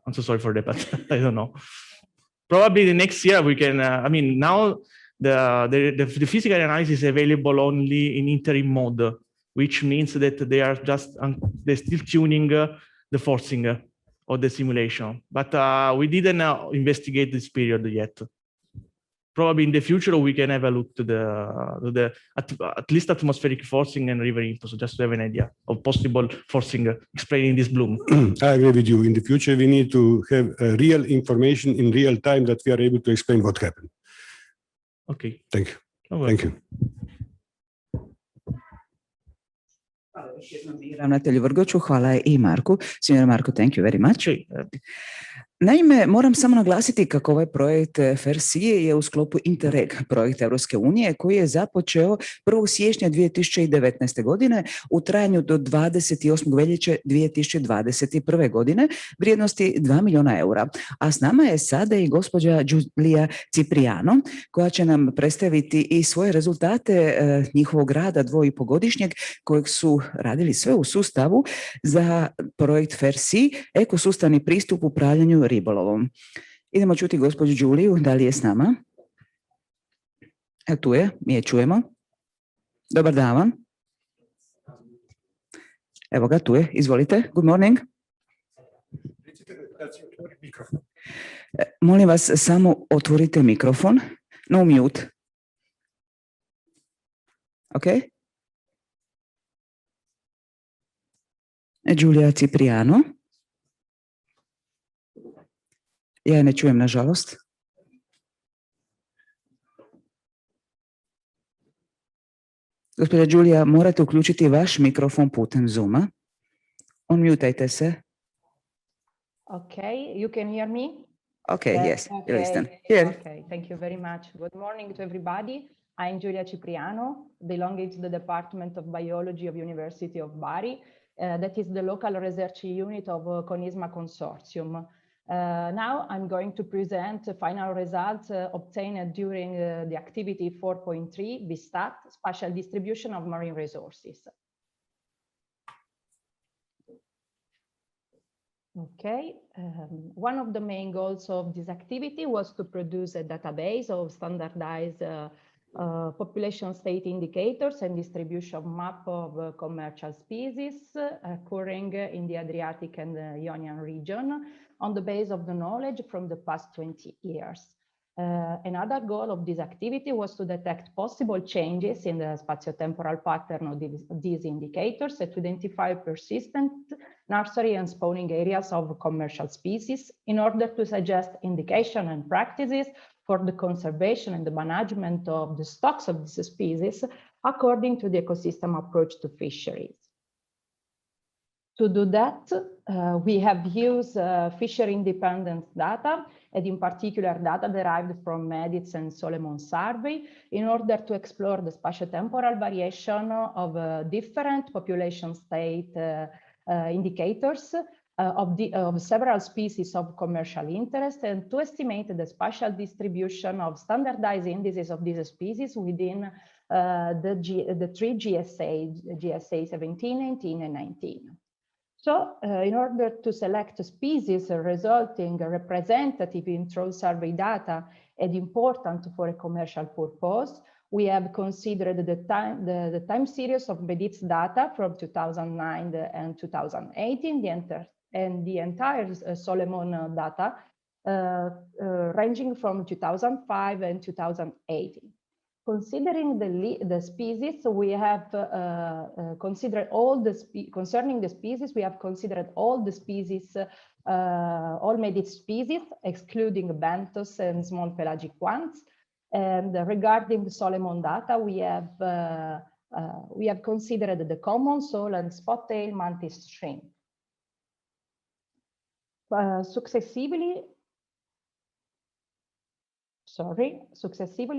I'm so sorry for that, but I don't know. Probably the next year we can. I mean, now the physical analysis is available only in interim mode, which means that they are just they're still tuning the forcing of the simulation. But we didn't investigate this period yet. probably in the future we can have a look to the at least atmospheric forcing and river inflow, so just to have an idea of possible forcing explaining this bloom. I agree with you. In the future, we need to have real information in real time that we are able to explain what happened. Okay. Thank you. Oh, Thank you. Hvala još jednom i ravnatelju Vrgoću, hvala i Marku. Senior Marko, thank you very much. Naime, moram samo naglasiti kako ovaj projekt FAIRSEA je u sklopu Interreg projekta Europske unije koji je započeo 1. siječnja 2019. godine u trajanju do 28. veljače 2021. godine vrijednosti 2 milijuna eura. A s nama je sada i gospođa Giulia Cipriano koja će nam predstaviti i svoje rezultate njihovog rada 2,5-godišnjeg kojeg su radili sve u sustavu za projekt FAIRSEA, ekosustavni pristup upravljanju ribolovom. Idemo čuti gospođu Giuliju, da li je s nama? Tu je, mi je čujemo. Dobar dan vam. Evo ga, tu je, izvolite. Good morning. Molim vas, samo otvorite mikrofon. No mute. Ok? Giulia Cipriano. Ja je ne čujem, nažalost. Gospođa Giulia, morate uključiti vaš mikrofon putem Zooma. Unmutajte se. Okay, you can hear me? Okay, yes, okay. listen. Here. Okay, thank you very much. Good morning to everybody. I'm Giulia Cipriano, belonging to the Department of Biology of University of Bari. That is the local research unit of CONISMA Consortium. Now I'm going to present the final results obtained during the activity 4.3 BSTAT, Spatial Distribution of Marine Resources. Okay, one of the main goals of this activity was to produce a database of standardized population state indicators and distribution map of commercial species occurring in the Adriatic and the Ionian region on the base of the knowledge from the past 20 years. Another goal of this activity was to detect possible changes in the spatiotemporal pattern of these indicators and to identify persistent nursery and spawning areas of commercial species in order to suggest indication and practices for the conservation and the management of the stocks of these species according to the ecosystem approach to fisheries. To do that, we have used fishery independent data, and in particular data derived from MEDITS and Solomon survey, in order to explore the spatiotemporal variation of different population state indicators of several species of commercial interest, and to estimate the spatial distribution of standardized indices of these species within the three GSA 17, 18, and 19. So in order to select species resulting representative in through survey data and important for a commercial purpose, we have considered the time series of MEDITS data from 2009 and 2018, and the entire Solomon data ranging from 2005 and 2018. Considering the species, we have considered concerning the species, we have considered all the species, all MEDITS species, excluding benthos and small pelagic ones. And regarding the Solomon data, we have considered the common sole and spot tail mantis shrimp. Successively,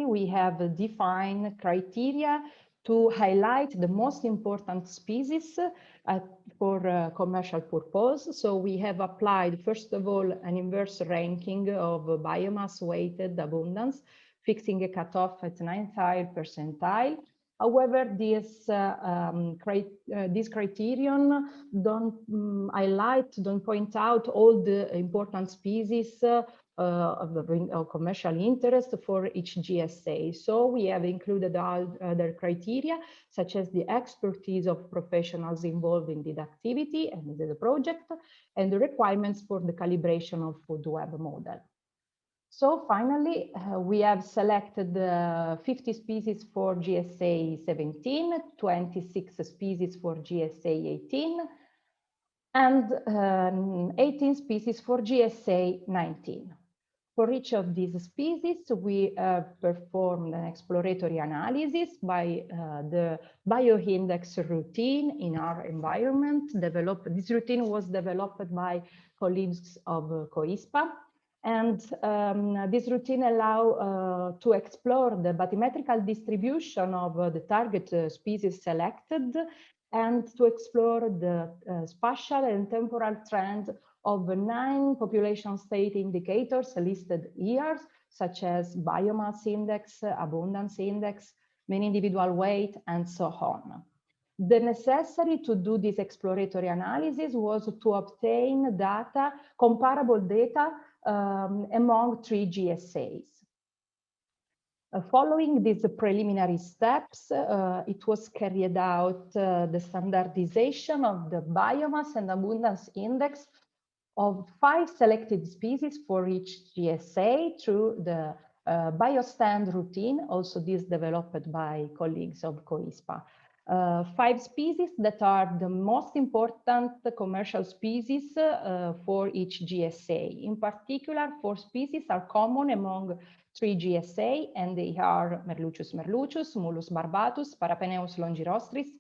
we have defined criteria to highlight the most important species for commercial purpose. So we have applied, first of all, an inverse ranking of biomass weighted abundance, fixing a cutoff at 9th percentile. However, this criterion don't point out all the important species of commercial interest for each GSA. So we have included other criteria, such as the expertise of professionals involved in the activity and the project, and the requirements for the calibration of food web model. So finally, we have selected 50 species for GSA 17, 26 species for GSA 18, and 18 species for GSA 19. For each of these species, we have performed an exploratory analysis by the bioindex routine in our environment. This routine was developed by colleagues of COISPA. And this routine allows to explore the bathymetrical distribution of the target species selected and to explore the spatial and temporal trend of 9 population state indicators listed here, such as biomass index, abundance index, mean individual weight, and so on. The necessary to do this exploratory analysis was to obtain data, comparable data among 3 GSAs. Following these preliminary steps, it was carried out the standardization of the biomass and abundance index of 5 selected species for each GSA through the biostand routine, also this developed by colleagues of COISPA. 5 species that are the most important commercial species for each GSA. In particular, 4 species are common among 3 GSA, and they are Merluccius merluccius, Mulus barbatus, Parapeneus longirostris,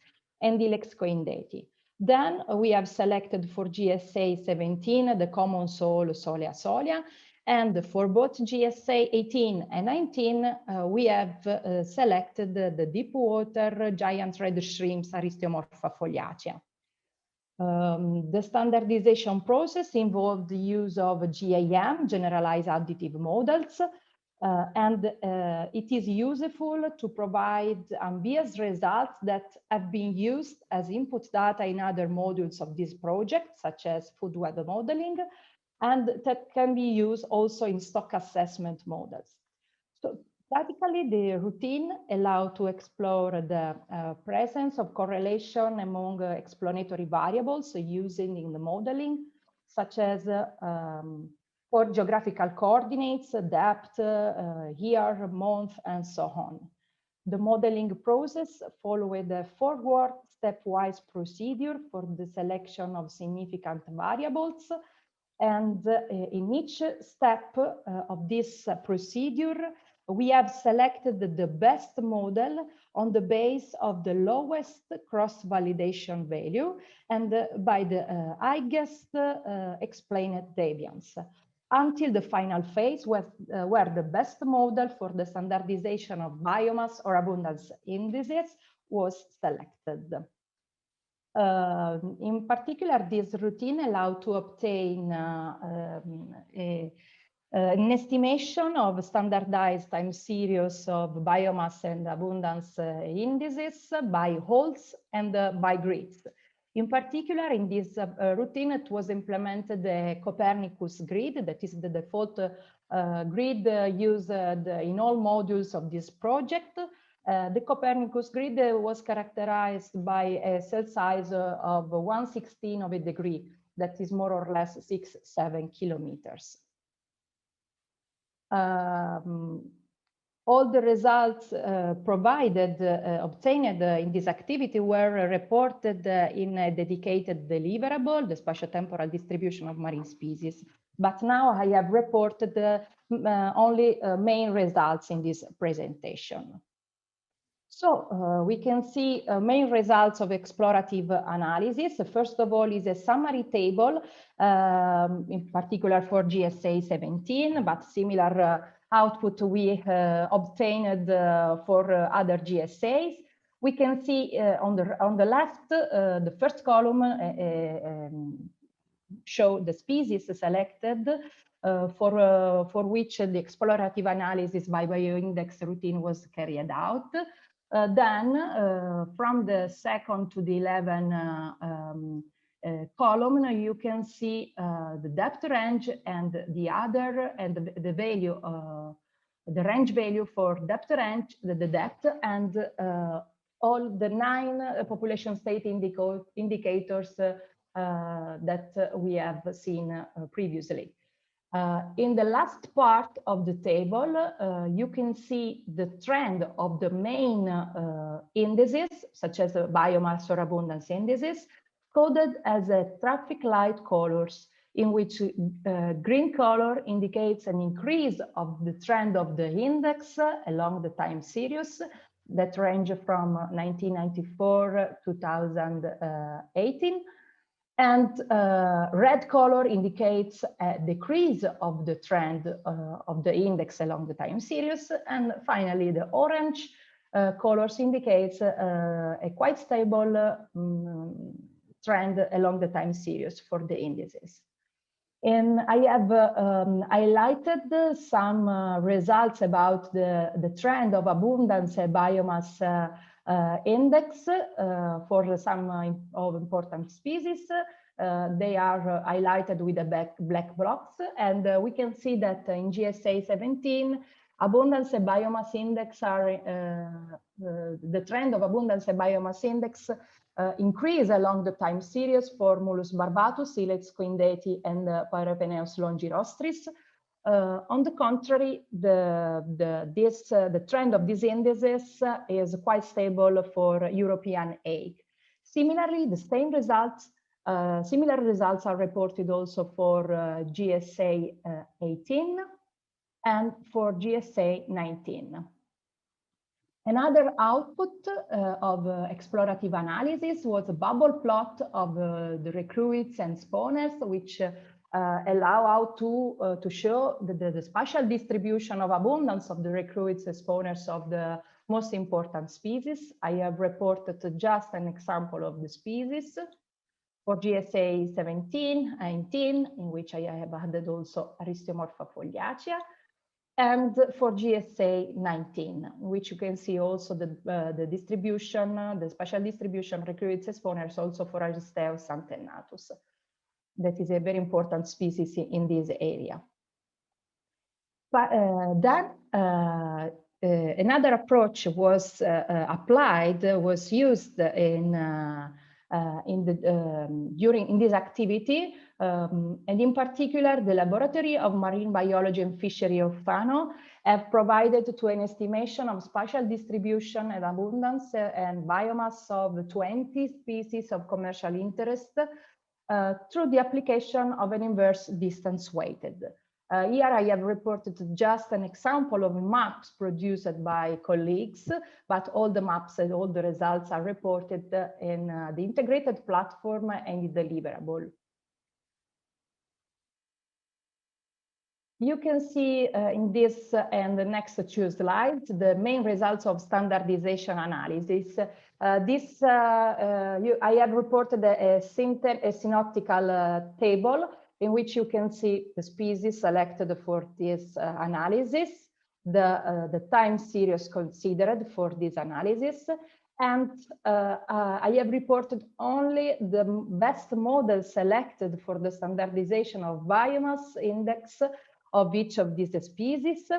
and Ilex coindeti. Then we have selected for GSA 17 the common sole Solea solea, and for both GSA 18 and 19 we have selected the deep water giant red shrimps Aristeomorpha foliacea. The standardization process involved the use of GAM, generalized additive models, and it is useful to provide unbiased results that have been used as input data in other modules of this project, such as food web modeling, and that can be used also in stock assessment models. So practically, the routine allows to explore the presence of correlation among explanatory variables using in the modeling, such as for geographical coordinates, depth, year, month, and so on. The modeling process followed a forward stepwise procedure for the selection of significant variables. And in each step of this procedure, we have selected the best model on the base of the lowest cross-validation value and by the highest explained deviance, until the final phase where the best model for the standardization of biomass or abundance indices was selected. In particular, this routine allowed to obtain an estimation of standardized time series of biomass and abundance indices by holes and by grids. In particular, in this routine, it was implemented the Copernicus grid, that is the default grid used in all modules of this project. The Copernicus grid was characterized by a cell size of 1/16 of a degree, that is more or less 6-7 kilometers. All the results obtained in this activity were reported in a dedicated deliverable, the spatio-temporal distribution of marine species. But now I have reported only main results in this presentation. So we can see main results of explorative analysis. First of all is a summary table, in particular for GSA 17, but similar output we obtained for other GSAs. We can see on the left, the first column show the species selected for which the explorative analysis by bioindex routine was carried out. Then from the second to the 11 column, you can see the depth range and the other, and the value, the range value for depth range, the depth, and all the 9 population state indicators that we have seen previously. In the last part of the table, you can see the trend of the main indices, such as biomass or abundance indices, coded as traffic light colors, in which green color indicates an increase of the trend of the index along the time series that range from 1994 to 2018. And red color indicates a decrease of the trend of the index along the time series. And finally, the orange colors indicates a quite stable trend along the time series for the indices. And I have highlighted some results about the trend of abundance biomass index for some of important species. They are highlighted with a black box, and we can see that in GSA 17, abundance biomass index are the trend of abundance biomass index increase along the time series for Mulus barbatus, Ilex coindeti, and Pyropeneus longirostris. On the contrary, the trend of these indices is quite stable for European ache. Similarly, the same results, similar results are reported also for GSA 18 and for GSA 19. Another output of explorative analysis was a bubble plot of the recruits and spawners, which allow out to show the spatial distribution of abundance of the recruits and spawners of the most important species. I have reported just an example of the species for GSA 17, 19, in which I have added also Aristeomorpha foliacea, and for GSA 19, which you can see also the distribution, the spatial distribution recruits and spawners also for Aristeus antennatus. That is a very important species in this area. But then another approach was was used in this activity, and in particular, the Laboratory of Marine Biology and Fishery of Fano have provided to an estimation of spatial distribution and abundance and biomass of 20 species of commercial interest through the application of an inverse distance weighted. Here I have reported just an example of maps produced by colleagues, but all the maps and all the results are reported in the integrated platform and the deliverable. You can see in this and the next two slides the main results of standardization analysis. I have reported a synoptical table in which you can see the species selected for this analysis, the time series considered for this analysis, and I have reported only the best model selected for the standardization of biomass index of each of these species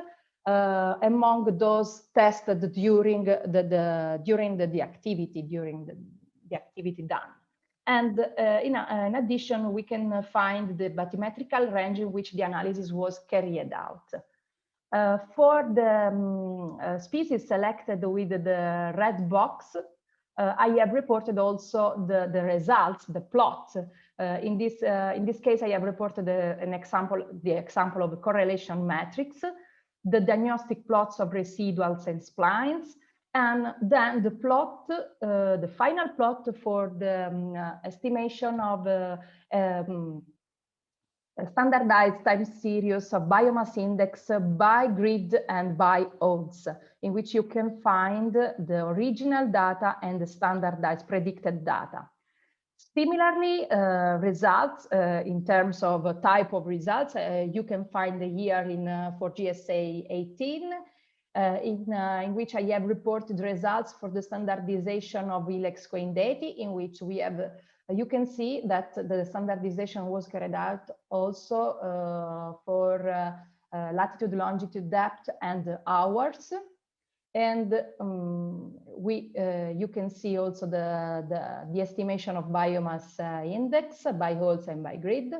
among those tested during the activity done. And in addition, we can find the bathymetrical range in which the analysis was carried out. For the species selected with the red box, I have reported also the results, the plot. In this case, I have reported the example of a correlation matrix, the diagnostic plots of residuals and splines, and then the plot, the final plot for the estimation of a standardized time series of biomass index by grid and by odds, in which you can find the original data and the standardized predicted data. Similarly, results in terms of type of results, you can find here for GSA 18, in which I have reported results for the standardization of Ilex coindeti, in which we have, you can see that the standardization was carried out also for latitude, longitude, depth, and hours. And you can see also the estimation of biomass index by holes and by grid.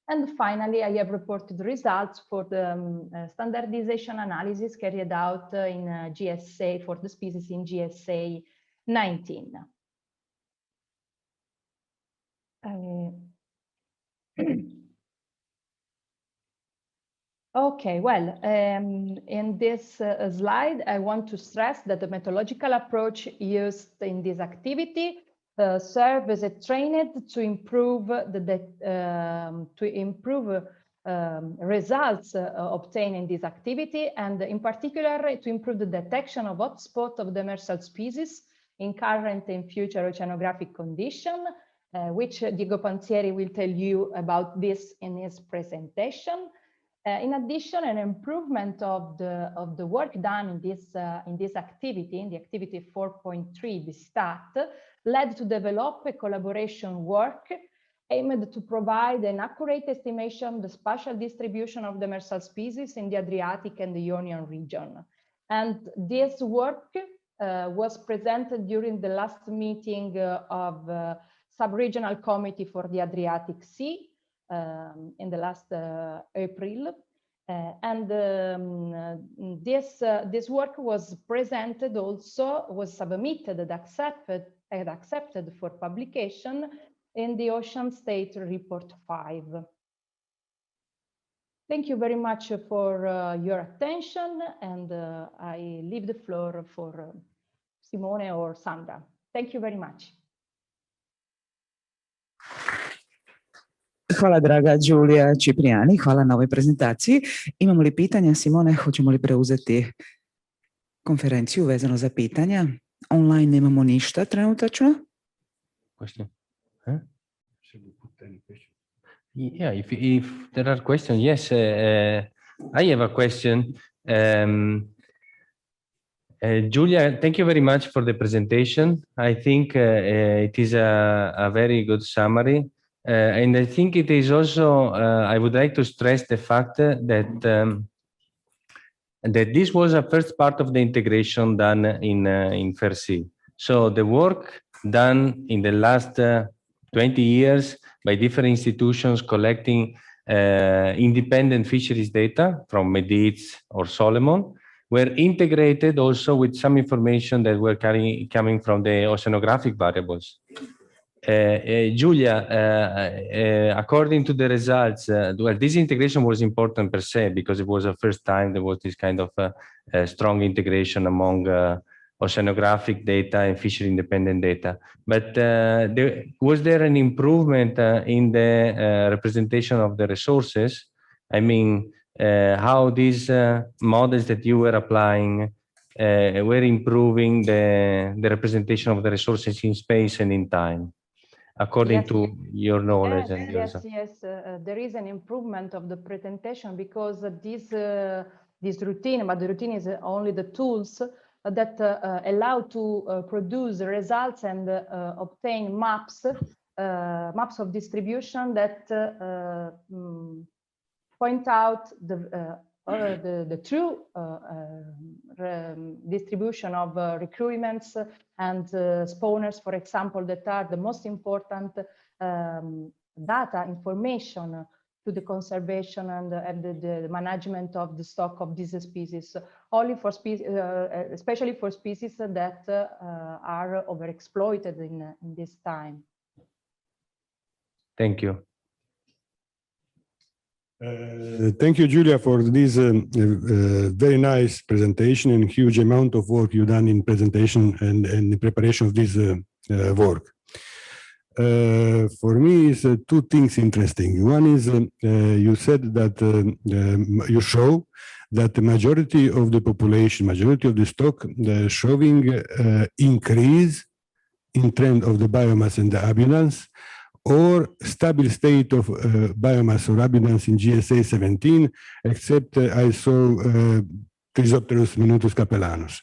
And finally, I have reported results for the standardization analysis carried out in GSA for the species in GSA 19. Okay, well, in this slide, I want to stress that the methodological approach used in this activity serve as a trained to improve results obtained in this activity, and in particular to improve the detection of hotspot of demersal species in current and future oceanographic condition, which Diego Panzieri will tell you about this in his presentation. In addition, an improvement of the work done in this activity, in the activity 4.3, the STAT, led to develop a collaboration work aimed to provide an accurate estimation of the spatial distribution of demersal species in the Adriatic and the Ionian region. And this work was presented during the last meeting of Sub-Regional Committee for the Adriatic Sea in the last April. This work was presented also, was submitted and accepted for publication in the Ocean State Report 5. Thank you very much for your attention, and I leave the floor for Simone or Sandra. Thank you very much. Hvala, draga Giulia Cipriani, hvala na ovoj prezentaciji. Imamo li pitanja, Simone, hoćemo li preuzeti konferenciju vezano za pitanja? Online nemamo ništa trenutačno. Question? Huh? Yeah, if there are questions, yes. I have a question. Giulia, thank you very much for the presentation. I think it is a very good summary. And I think it is also, I would like to stress the fact that that this was a first part of the integration done in FAIRSEA. So the work done in the last 20 years by different institutions collecting independent fisheries data from Mediz or Solomon were integrated also with some information that were coming from the oceanographic variables. Giulia, according to the results, well, this integration was important per se because it was the first time there was this kind of strong integration among oceanographic data and fishery independent data. But was there an improvement in the representation of the resources? I mean, how these models that you were applying were improving the representation of the resources in space and in time? According to your knowledge and yours. Yes, there is an improvement of the presentation because this routine, but the routine is only the tools that allow to produce results and obtain maps of distribution that point out the true distribution of recruitments and spawners, for example, that are the most important data information to the conservation and the management of the stock of these species, only for species, especially for species that are overexploited in this time. Thank you. Thank you, Giulia, for this very nice presentation and huge amount of work you've done in presentation and in preparation of this work. For me, it's two things interesting. One is you said that you show that the majority of the population, majority of the stock, showing increase in trend of the biomass and the abundance, or stable state of biomass or abundance in GSA 17, except I saw Chrysopterus minutus capellanus.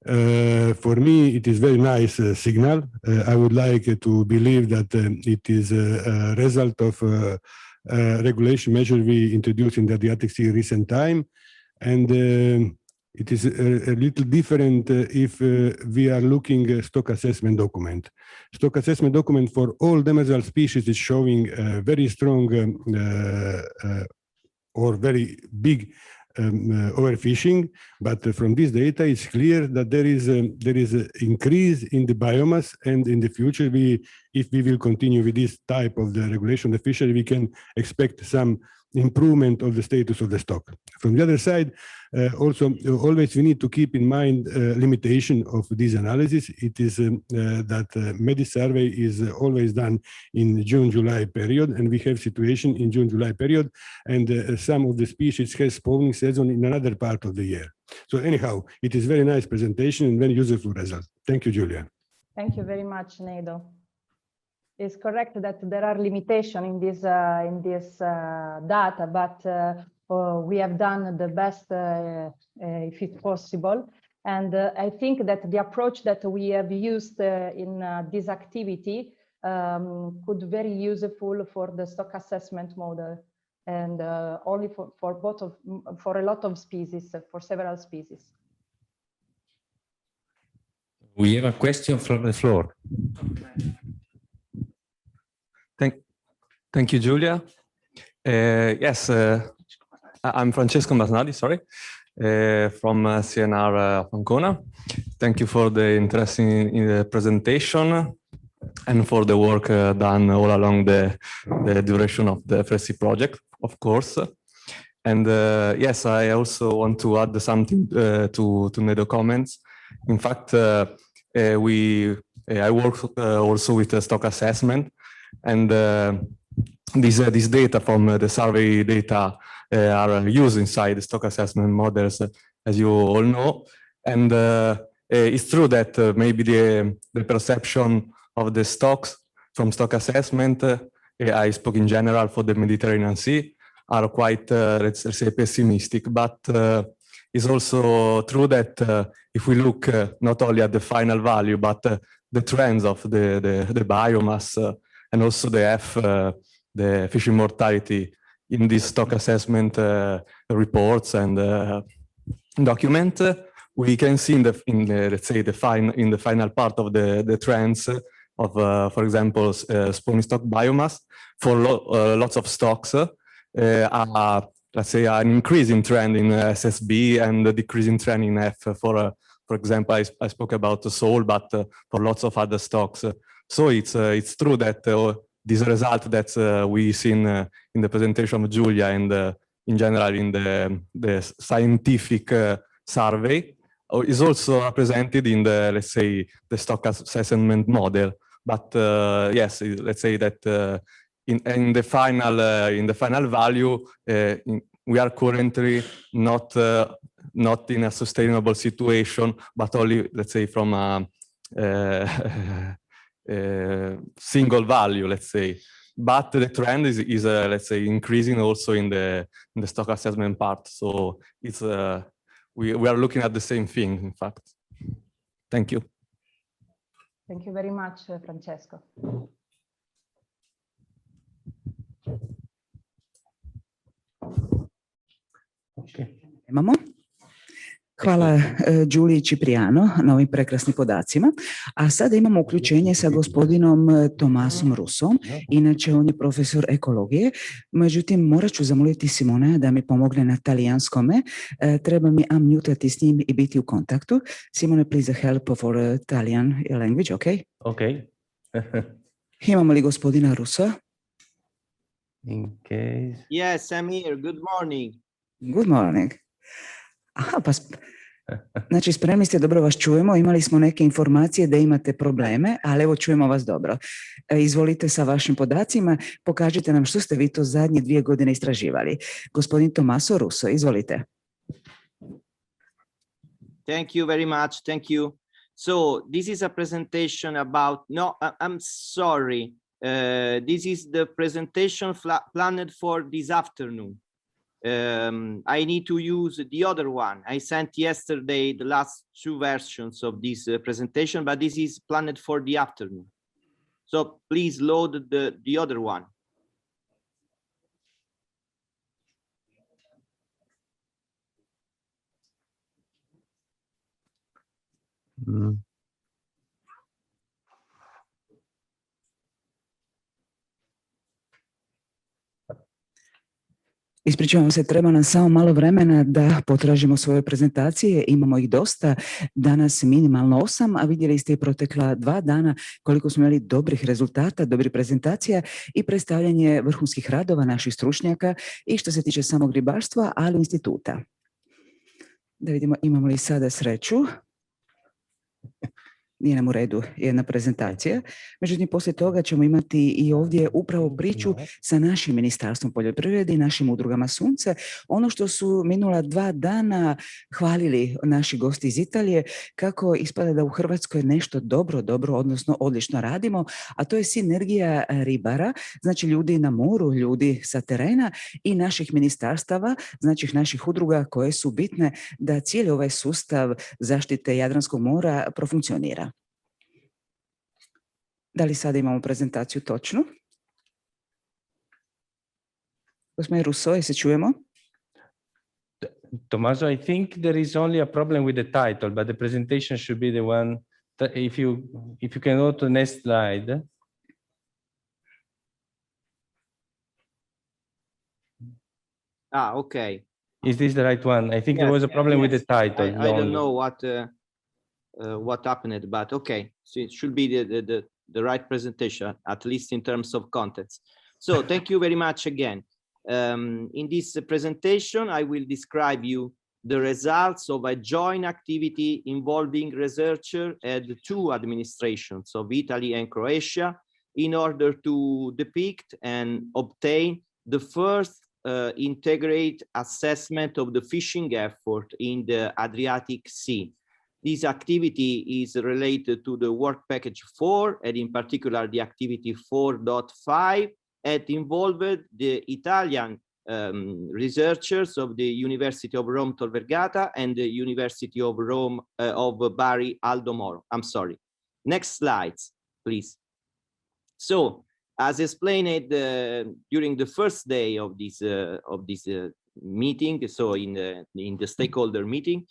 For me, it is very nice signal. I would like to believe that it is a result of regulation measure we introduced in the Adriatic Sea recent time. And It is a little different if we are looking at stock assessment document. Stock assessment document for all demersal species is showing very strong or very big overfishing, but from this data it's clear that there is an increase in the biomass, and in the future if we will continue with this type of the regulation of the fishery, we can expect some improvement of the status of the stock. From the other side, also always we need to keep in mind limitation of this analysis. It is that MEDIS survey is always done in June-July period, and we have situation in June-July period, and some of the species has spawning season in another part of the year. So anyhow, it is very nice presentation and very useful result. Thank you, Julia. Thank you very much, Nedo. It's correct that there are limitations in this data, but we have done the best if it's possible. And I think that the approach that we have used in this activity could be very useful for the stock assessment model, and only for a lot of species, for several species. We have a question from the floor. Thank you, Julia. Yes, I'm Francesco Masnadi, sorry, from CNR Ancona. Thank you for the interesting presentation and for the work done all along the duration of the FAIRSEA project, of course. And yes, I also want to add something to Nedo comments. In fact, I work also with the stock assessment, and these data from the survey data are used inside the stock assessment models, as you all know. And it's true that maybe the perception of the stocks from stock assessment, I spoke in general for the Mediterranean Sea, are quite, let's say, pessimistic. But it's also true that if we look not only at the final value, but the trends of the biomass and also the fishing mortality in this stock assessment reports and document, we can see in the let's say in the final part of the trends of, for example, spawning stock biomass for lots of stocks are, let's say, an increasing trend in SSB and a decreasing trend in F. For example, I spoke about the sole, but for lots of other stocks. So it's true that this result that we seen in the presentation of Julia and in general in the scientific survey is also represented in the, let's say, the stock assessment model. But yes, let's say that in the final value, we are currently not in a sustainable situation, but only, let's say, from a single value, let's say. But the trend is let's say, increasing also in the stock assessment part. So it's we are looking at the same thing, in fact. Thank you. Thank you very much, Francesco. Imamo. Hvala Đuliji Cipriano na ovim prekrasnim podacima. A sada imamo uključenje sa gospodinom Tomasom Rusom. Inače, on je profesor ekologije. Međutim, morat ću zamoliti Simona da mi pomogne na talijanskome. Treba mi unmutati s njim i biti u kontaktu. Simone, please help for Italian language, ok? Ok. Imamo li gospodina Rusa? In case... Yes, I'm here. Good morning. Good morning. Aha, pa znači spremni ste, dobro vas čujemo, imali smo neke informacije da imate probleme, ali evo čujemo vas dobro. Izvolite sa vašim podacima, pokažite nam što ste vi to zadnje 2 godine istraživali. Gospodin Tomaso Russo, izvolite. Thank you very much, thank you. So this is a presentation about, no, I'm sorry, this is the presentation planned for this afternoon. I need to use the other one. I sent yesterday the last 2 versions of this presentation, but this is planned for the afternoon. So please load the other one. Ispričavam se, treba nam samo malo vremena da potražimo svoje prezentacije. Imamo ih dosta, danas minimalno 8, a vidjeli ste i protekla 2 dana koliko smo imali dobrih rezultata, dobrih prezentacija i predstavljanje vrhunskih radova naših stručnjaka i što se tiče samog ribarstva, ali i instituta. Da vidimo imamo li sada sreću. Nije nam u redu jedna prezentacija. Međutim, poslije toga ćemo imati i ovdje upravo priču sa našim Ministarstvom poljoprivrede i našim udrugama Sunce. Ono što su minula 2 dana hvalili naši gosti iz Italije, kako ispada da u Hrvatskoj nešto dobro, odnosno odlično radimo, a to je sinergija ribara, znači ljudi na moru, ljudi sa terena i naših ministarstava, znači naših udruga koje su bitne da cijeli ovaj sustav zaštite Jadranskog mora profunkcionira. Da li sada imamo prezentaciju točnu? Gospodin Russo, se čujemo? Tommaso, I think there is only a problem with the title, but the presentation should be the one that if you can go to the next slide. Okay. Is this the right one? I think there was a problem with the title. I don't know what happened, but okay. So it should be the right presentation, at least in terms of contents. So thank you very much again. In this presentation, I will describe you the results of a joint activity involving researchers at the 2 administrations of Italy and Croatia in order to depict and obtain the first integrated assessment of the fishing effort in the Adriatic Sea. This activity is related to the work package 4, and in particular the activity 4.5, and involved the Italian researchers of the University of Rome Tor Vergata and the University of Rome of Bari Aldo Moro. I'm sorry. Next slides, please. So, as explained during the first day of this meeting, so in the stakeholder meeting,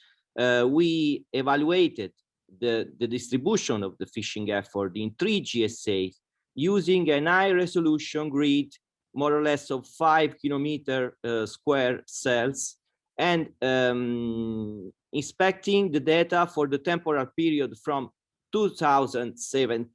we evaluated the distribution of the fishing effort in 3 GSAs using an high resolution grid, more or less of 5 kilometer square cells, and inspecting the data for the temporal period from 2007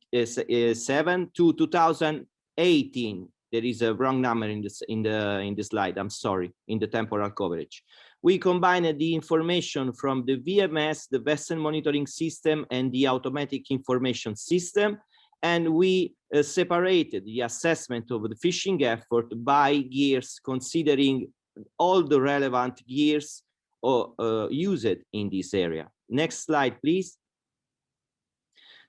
to 2018. There is a wrong number in the slide. I'm sorry, in the temporal coverage. We combined the information from the VMS, the vessel monitoring system, and the automatic information system, and we separated the assessment of the fishing effort by gears, considering all the relevant gears used in this area. Next slide, please.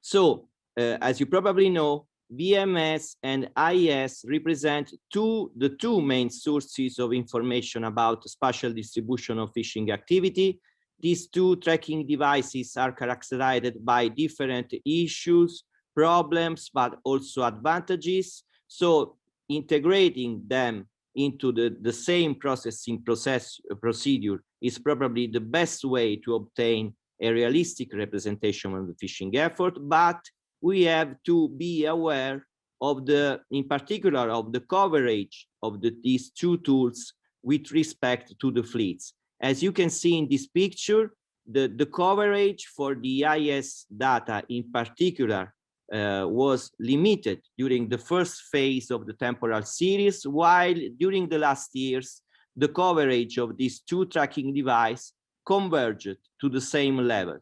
So, as you probably know, VMS and IS represent the two main sources of information about spatial distribution of fishing activity. These 2 tracking devices are characterized by different issues, problems, but also advantages. So integrating them into the same procedure is probably the best way to obtain a realistic representation of the fishing effort, but we have to be aware of in particular, of the coverage of these 2 tools with respect to the fleets. As you can see in this picture, the coverage for the IS data in particular was limited during the first phase of the temporal series, while during the last years, the coverage of these 2 tracking devices converged to the same level.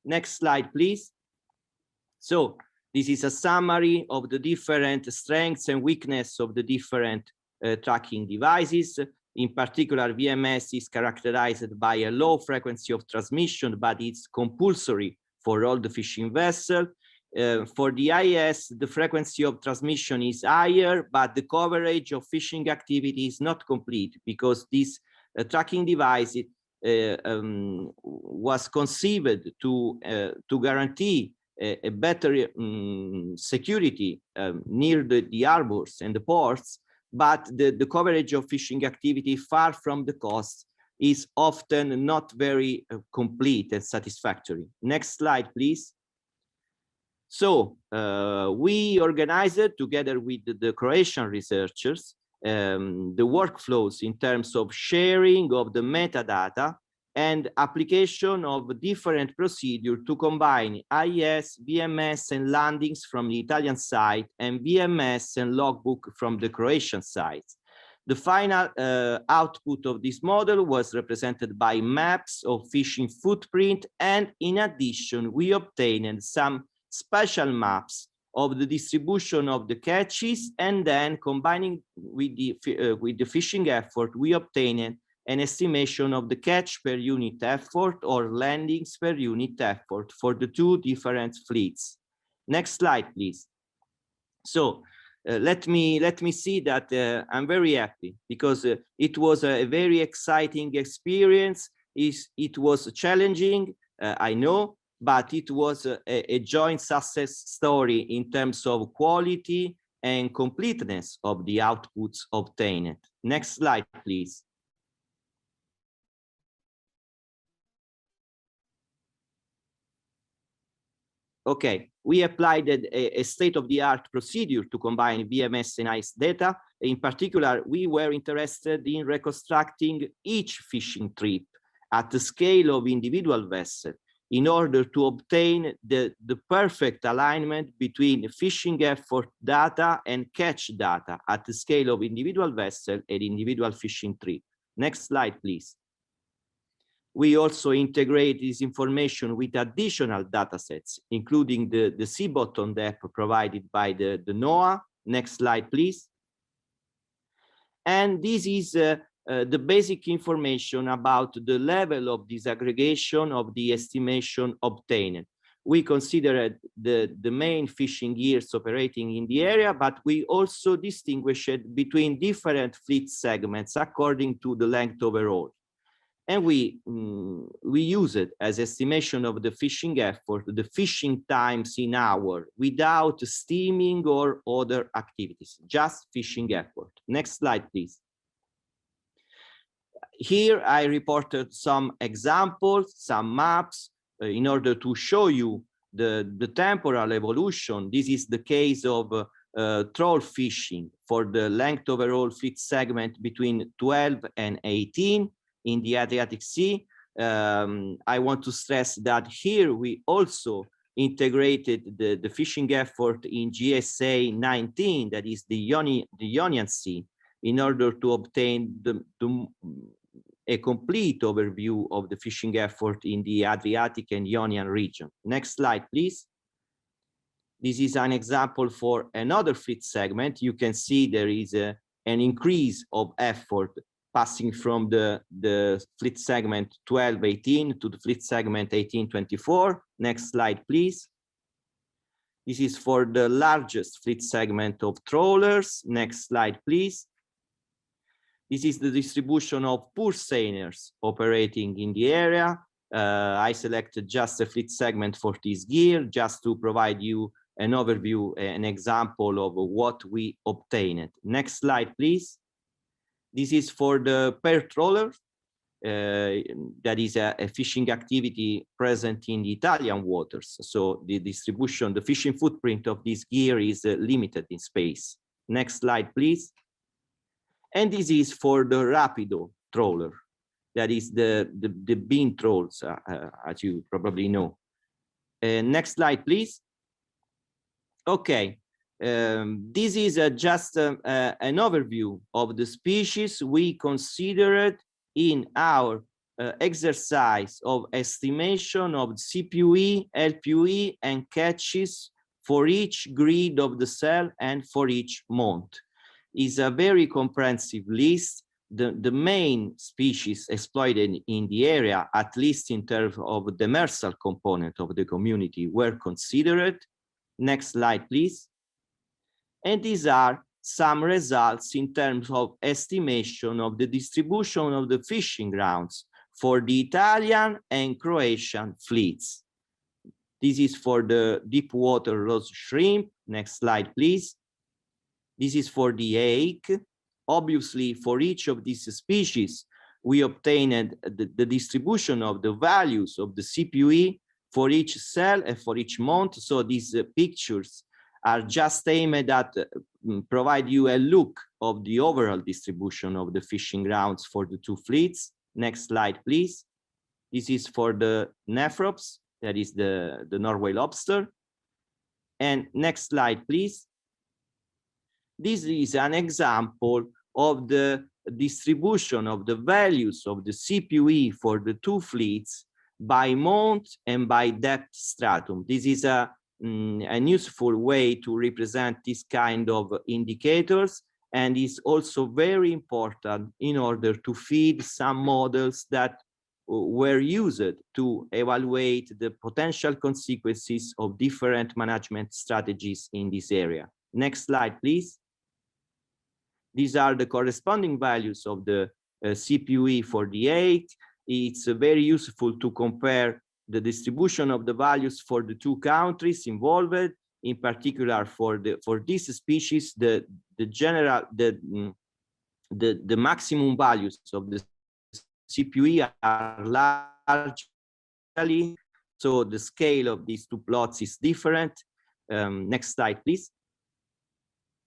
Next slide, please. So this is a summary of the different strengths and weaknesses of the different tracking devices. In particular, VMS is characterized by a low frequency of transmission, but it's compulsory for all the fishing vessels. For the IS, the frequency of transmission is higher, but the coverage of fishing activity is not complete because this tracking device was conceived to guarantee a better security near the harbors and the ports, but the coverage of fishing activity far from the coast is often not very complete and satisfactory. Next slide, please. So we organized it together with the Croatian researchers, the workflows in terms of sharing of the metadata and application of different procedures to combine IS, VMS, and landings from the Italian side and VMS and logbook from the Croatian side. The final output of this model was represented by maps of fishing footprint, and in addition, we obtained some spatial maps of the distribution of the catches, and then combining with the fishing effort, we obtained an estimation of the catch per unit effort or landings per unit effort for the two different fleets. Next slide, please. So let me see that I'm very happy because it was a very exciting experience. It was challenging, I know, but it was a joint success story in terms of quality and completeness of the outputs obtained. Next slide, please. Okay, we applied a state-of-the-art procedure to combine VMS and ICE data. In particular, we were interested in reconstructing each fishing trip at the scale of individual vessels in order to obtain the perfect alignment between fishing effort data and catch data at the scale of individual vessel and individual fishing trip. Next slide, please. We also integrate this information with additional data sets, including the sea bottom depth provided by the NOAA. Next slide, please. And this is the basic information about the level of disaggregation of the estimation obtained. We considered the main fishing gears operating in the area, but we also distinguished between different fleet segments according to the length overall. And we use it as estimation of the fishing effort, the fishing times in hour, without steaming or other activities, just fishing effort. Next slide, please. Here I reported some examples, some maps, in order to show you the temporal evolution. This is the case of troll fishing for the length overall fleet segment between 12 and 18. In the Adriatic Sea. I want to stress that here we also integrated the fishing effort in GSA 19, that is the Ionian Sea, in order to obtain a complete overview of the fishing effort in the Adriatic and Ionian region. Next slide, please. This is an example for another fleet segment. You can see there is an increase of effort passing from the fleet segment 12-18 to the fleet segment 18-24. Next slide, please. This is for the largest fleet segment of trawlers. Next slide, please. This is the distribution of purseaners operating in the area. I selected just a fleet segment for this gear, just to provide you an overview, an example of what we obtained. Next slide, please. This is for the pair trawler. That is a fishing activity present in the Italian waters. So the distribution, the fishing footprint of this gear is limited in space. Next slide, please. And this is for the rapido trawler. That is the beam trawls, as you probably know. Next slide, please. Okay. This is just an overview of the species we considered in our exercise of estimation of CPUE, LPUE, and catches for each grid of the cell and for each month. It's a very comprehensive list. The main species exploited in the area, at least in terms of the demersal component of the community, were considered. Next slide, please. And these are some results in terms of estimation of the distribution of the fishing grounds for the Italian and Croatian fleets. This is for the deep water rose shrimp. Next slide, please. This is for the hake. Obviously, for each of these species, we obtained the distribution of the values of the CPUE for each cell and for each month. So these pictures are just aimed at provide you a look of the overall distribution of the fishing grounds for the two fleets. Next slide, please. This is for the nephrops, that is the Norway lobster. And next slide, please. This is an example of the distribution of the values of the CPUE for the two fleets by month and by depth stratum. This is a useful way to represent this kind of indicators, and is also very important in order to feed some models that were used to evaluate the potential consequences of different management strategies in this area. Next slide, please. These are the corresponding values of the CPUE for the 8. It's very useful to compare the distribution of the values for the two countries involved. In particular, for this species, the maximum values of the CPUE are largely, so the scale of these two plots is different. Next slide, please.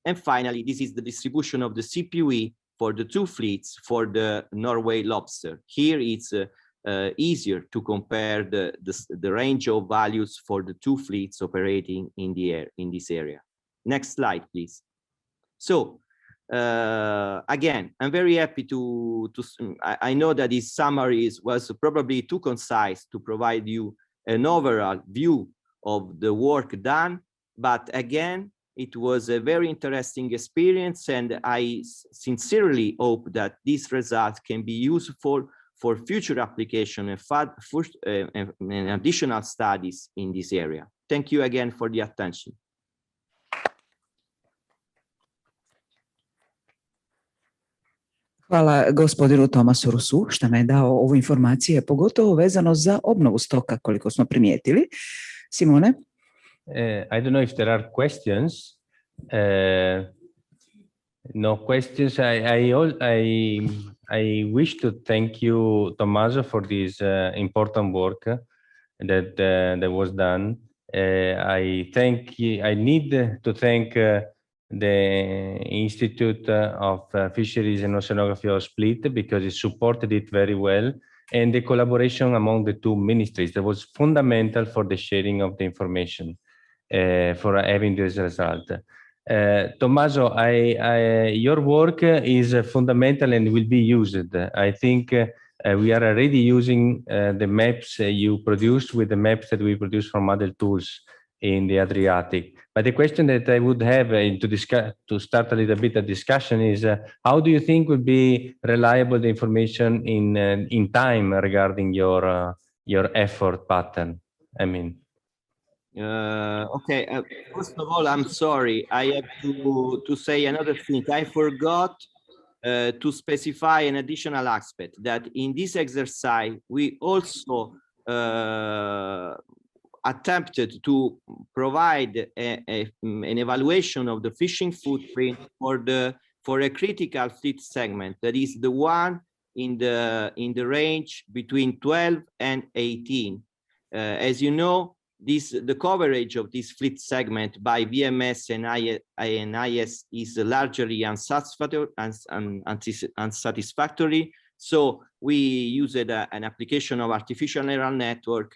And finally, this is the distribution of the CPUE for the two fleets for the Norway lobster. Here it's easier to compare the range of values for the two fleets operating in this area. Next slide, please. So again, I'm very happy I know that this summary was probably too concise to provide you an overall view of the work done, but again, it was a very interesting experience, and I sincerely hope that these results can be useful for future application and additional studies in this area. Thank you again for the attention. Hvala gospodinu Tomasu Rusu što me je dao ovu informacije, pogotovo vezano za obnovu stoka, koliko smo primijetili. Simone? I don't know if there are questions. No questions. I wish to thank you, Tommaso, for this important work that was done. I need to thank the Institute of Fisheries and Oceanography of Split, because it supported it very well, and the collaboration among the two ministries that was fundamental for the sharing of the information, for having this result. Tommaso, your work is fundamental and will be used. I think we are already using the maps you produced with the maps that we produce from other tools in the Adriatic. But the question that I would have to start a little bit of discussion is, how do you think would be reliable the information in time regarding your effort pattern? I mean. Okay, first of all, I'm sorry. I have to say another thing. I forgot to specify an additional aspect, that in this exercise, we also attempted to provide an evaluation of the fishing footprint for a critical fleet segment, that is the one in the range between 12 and 18. As you know, the coverage of this fleet segment by VMS and IS is largely unsatisfactory. So we used an application of artificial neural network.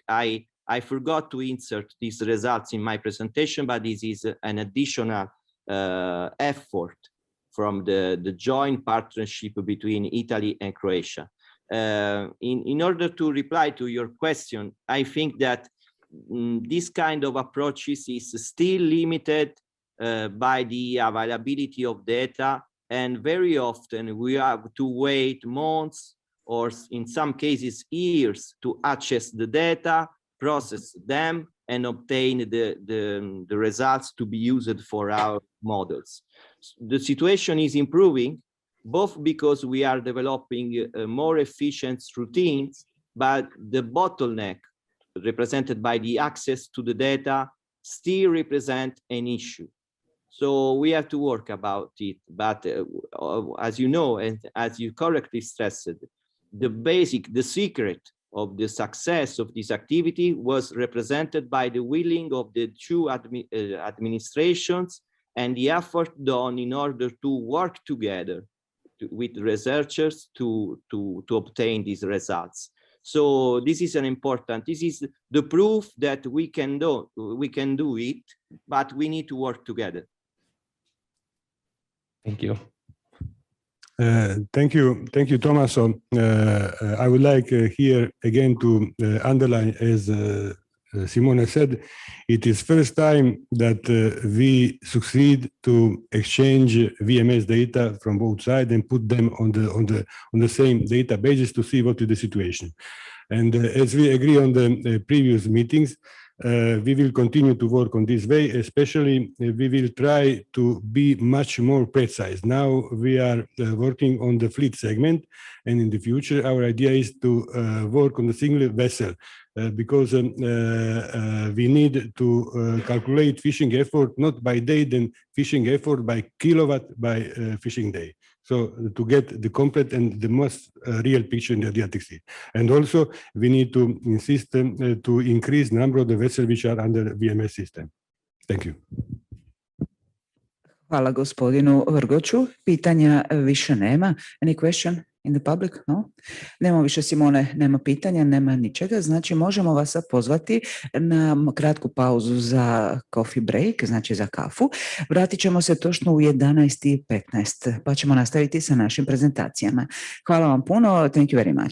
I forgot to insert these results in my presentation, but this is an additional effort from the joint partnership between Italy and Croatia. In order to reply to your question, I think that this kind of approaches is still limited by the availability of data, and very often we have to wait months or in some cases years to access the data, process them, and obtain the results to be used for our models. The situation is improving, both because we are developing more efficient routines, but the bottleneck represented by the access to the data still represent an issue. So we have to work about it. But as you know, and as you correctly stressed, the secret of the success of this activity was represented by the willing of the two administrations and the effort done in order to work together with researchers to obtain these results. So this is this is the proof that we can do it, but we need to work together. Thank you. Thank you, Tommaso. I would like here again to underline, as Simone said, it is first time that we succeed to exchange VMS data from both sides and put them on the same databases to see what is the situation. And as we agree on the previous meetings, we will continue to work on this way, especially we will try to be much more precise. Now we are working on the fleet segment, and in the future our idea is to work on the single vessel because we need to calculate fishing effort not by day, then fishing effort by kilowatt by fishing day. So to get the complete and the most real picture in the Adriatic Sea. And also we need to insist to increase number of the vessels which are under VMS system. Thank you. Hvala gospodinu Vrgoću. Pitanja više nema. Any question in the public? No? Nema više, Simone, nema pitanja, nema ničega. Znači možemo vas pozvati na kratku pauzu za coffee break, znači za kafu. Vratit ćemo se točno u 11:15 pa ćemo nastaviti sa našim prezentacijama. Hvala vam puno. Thank you very much.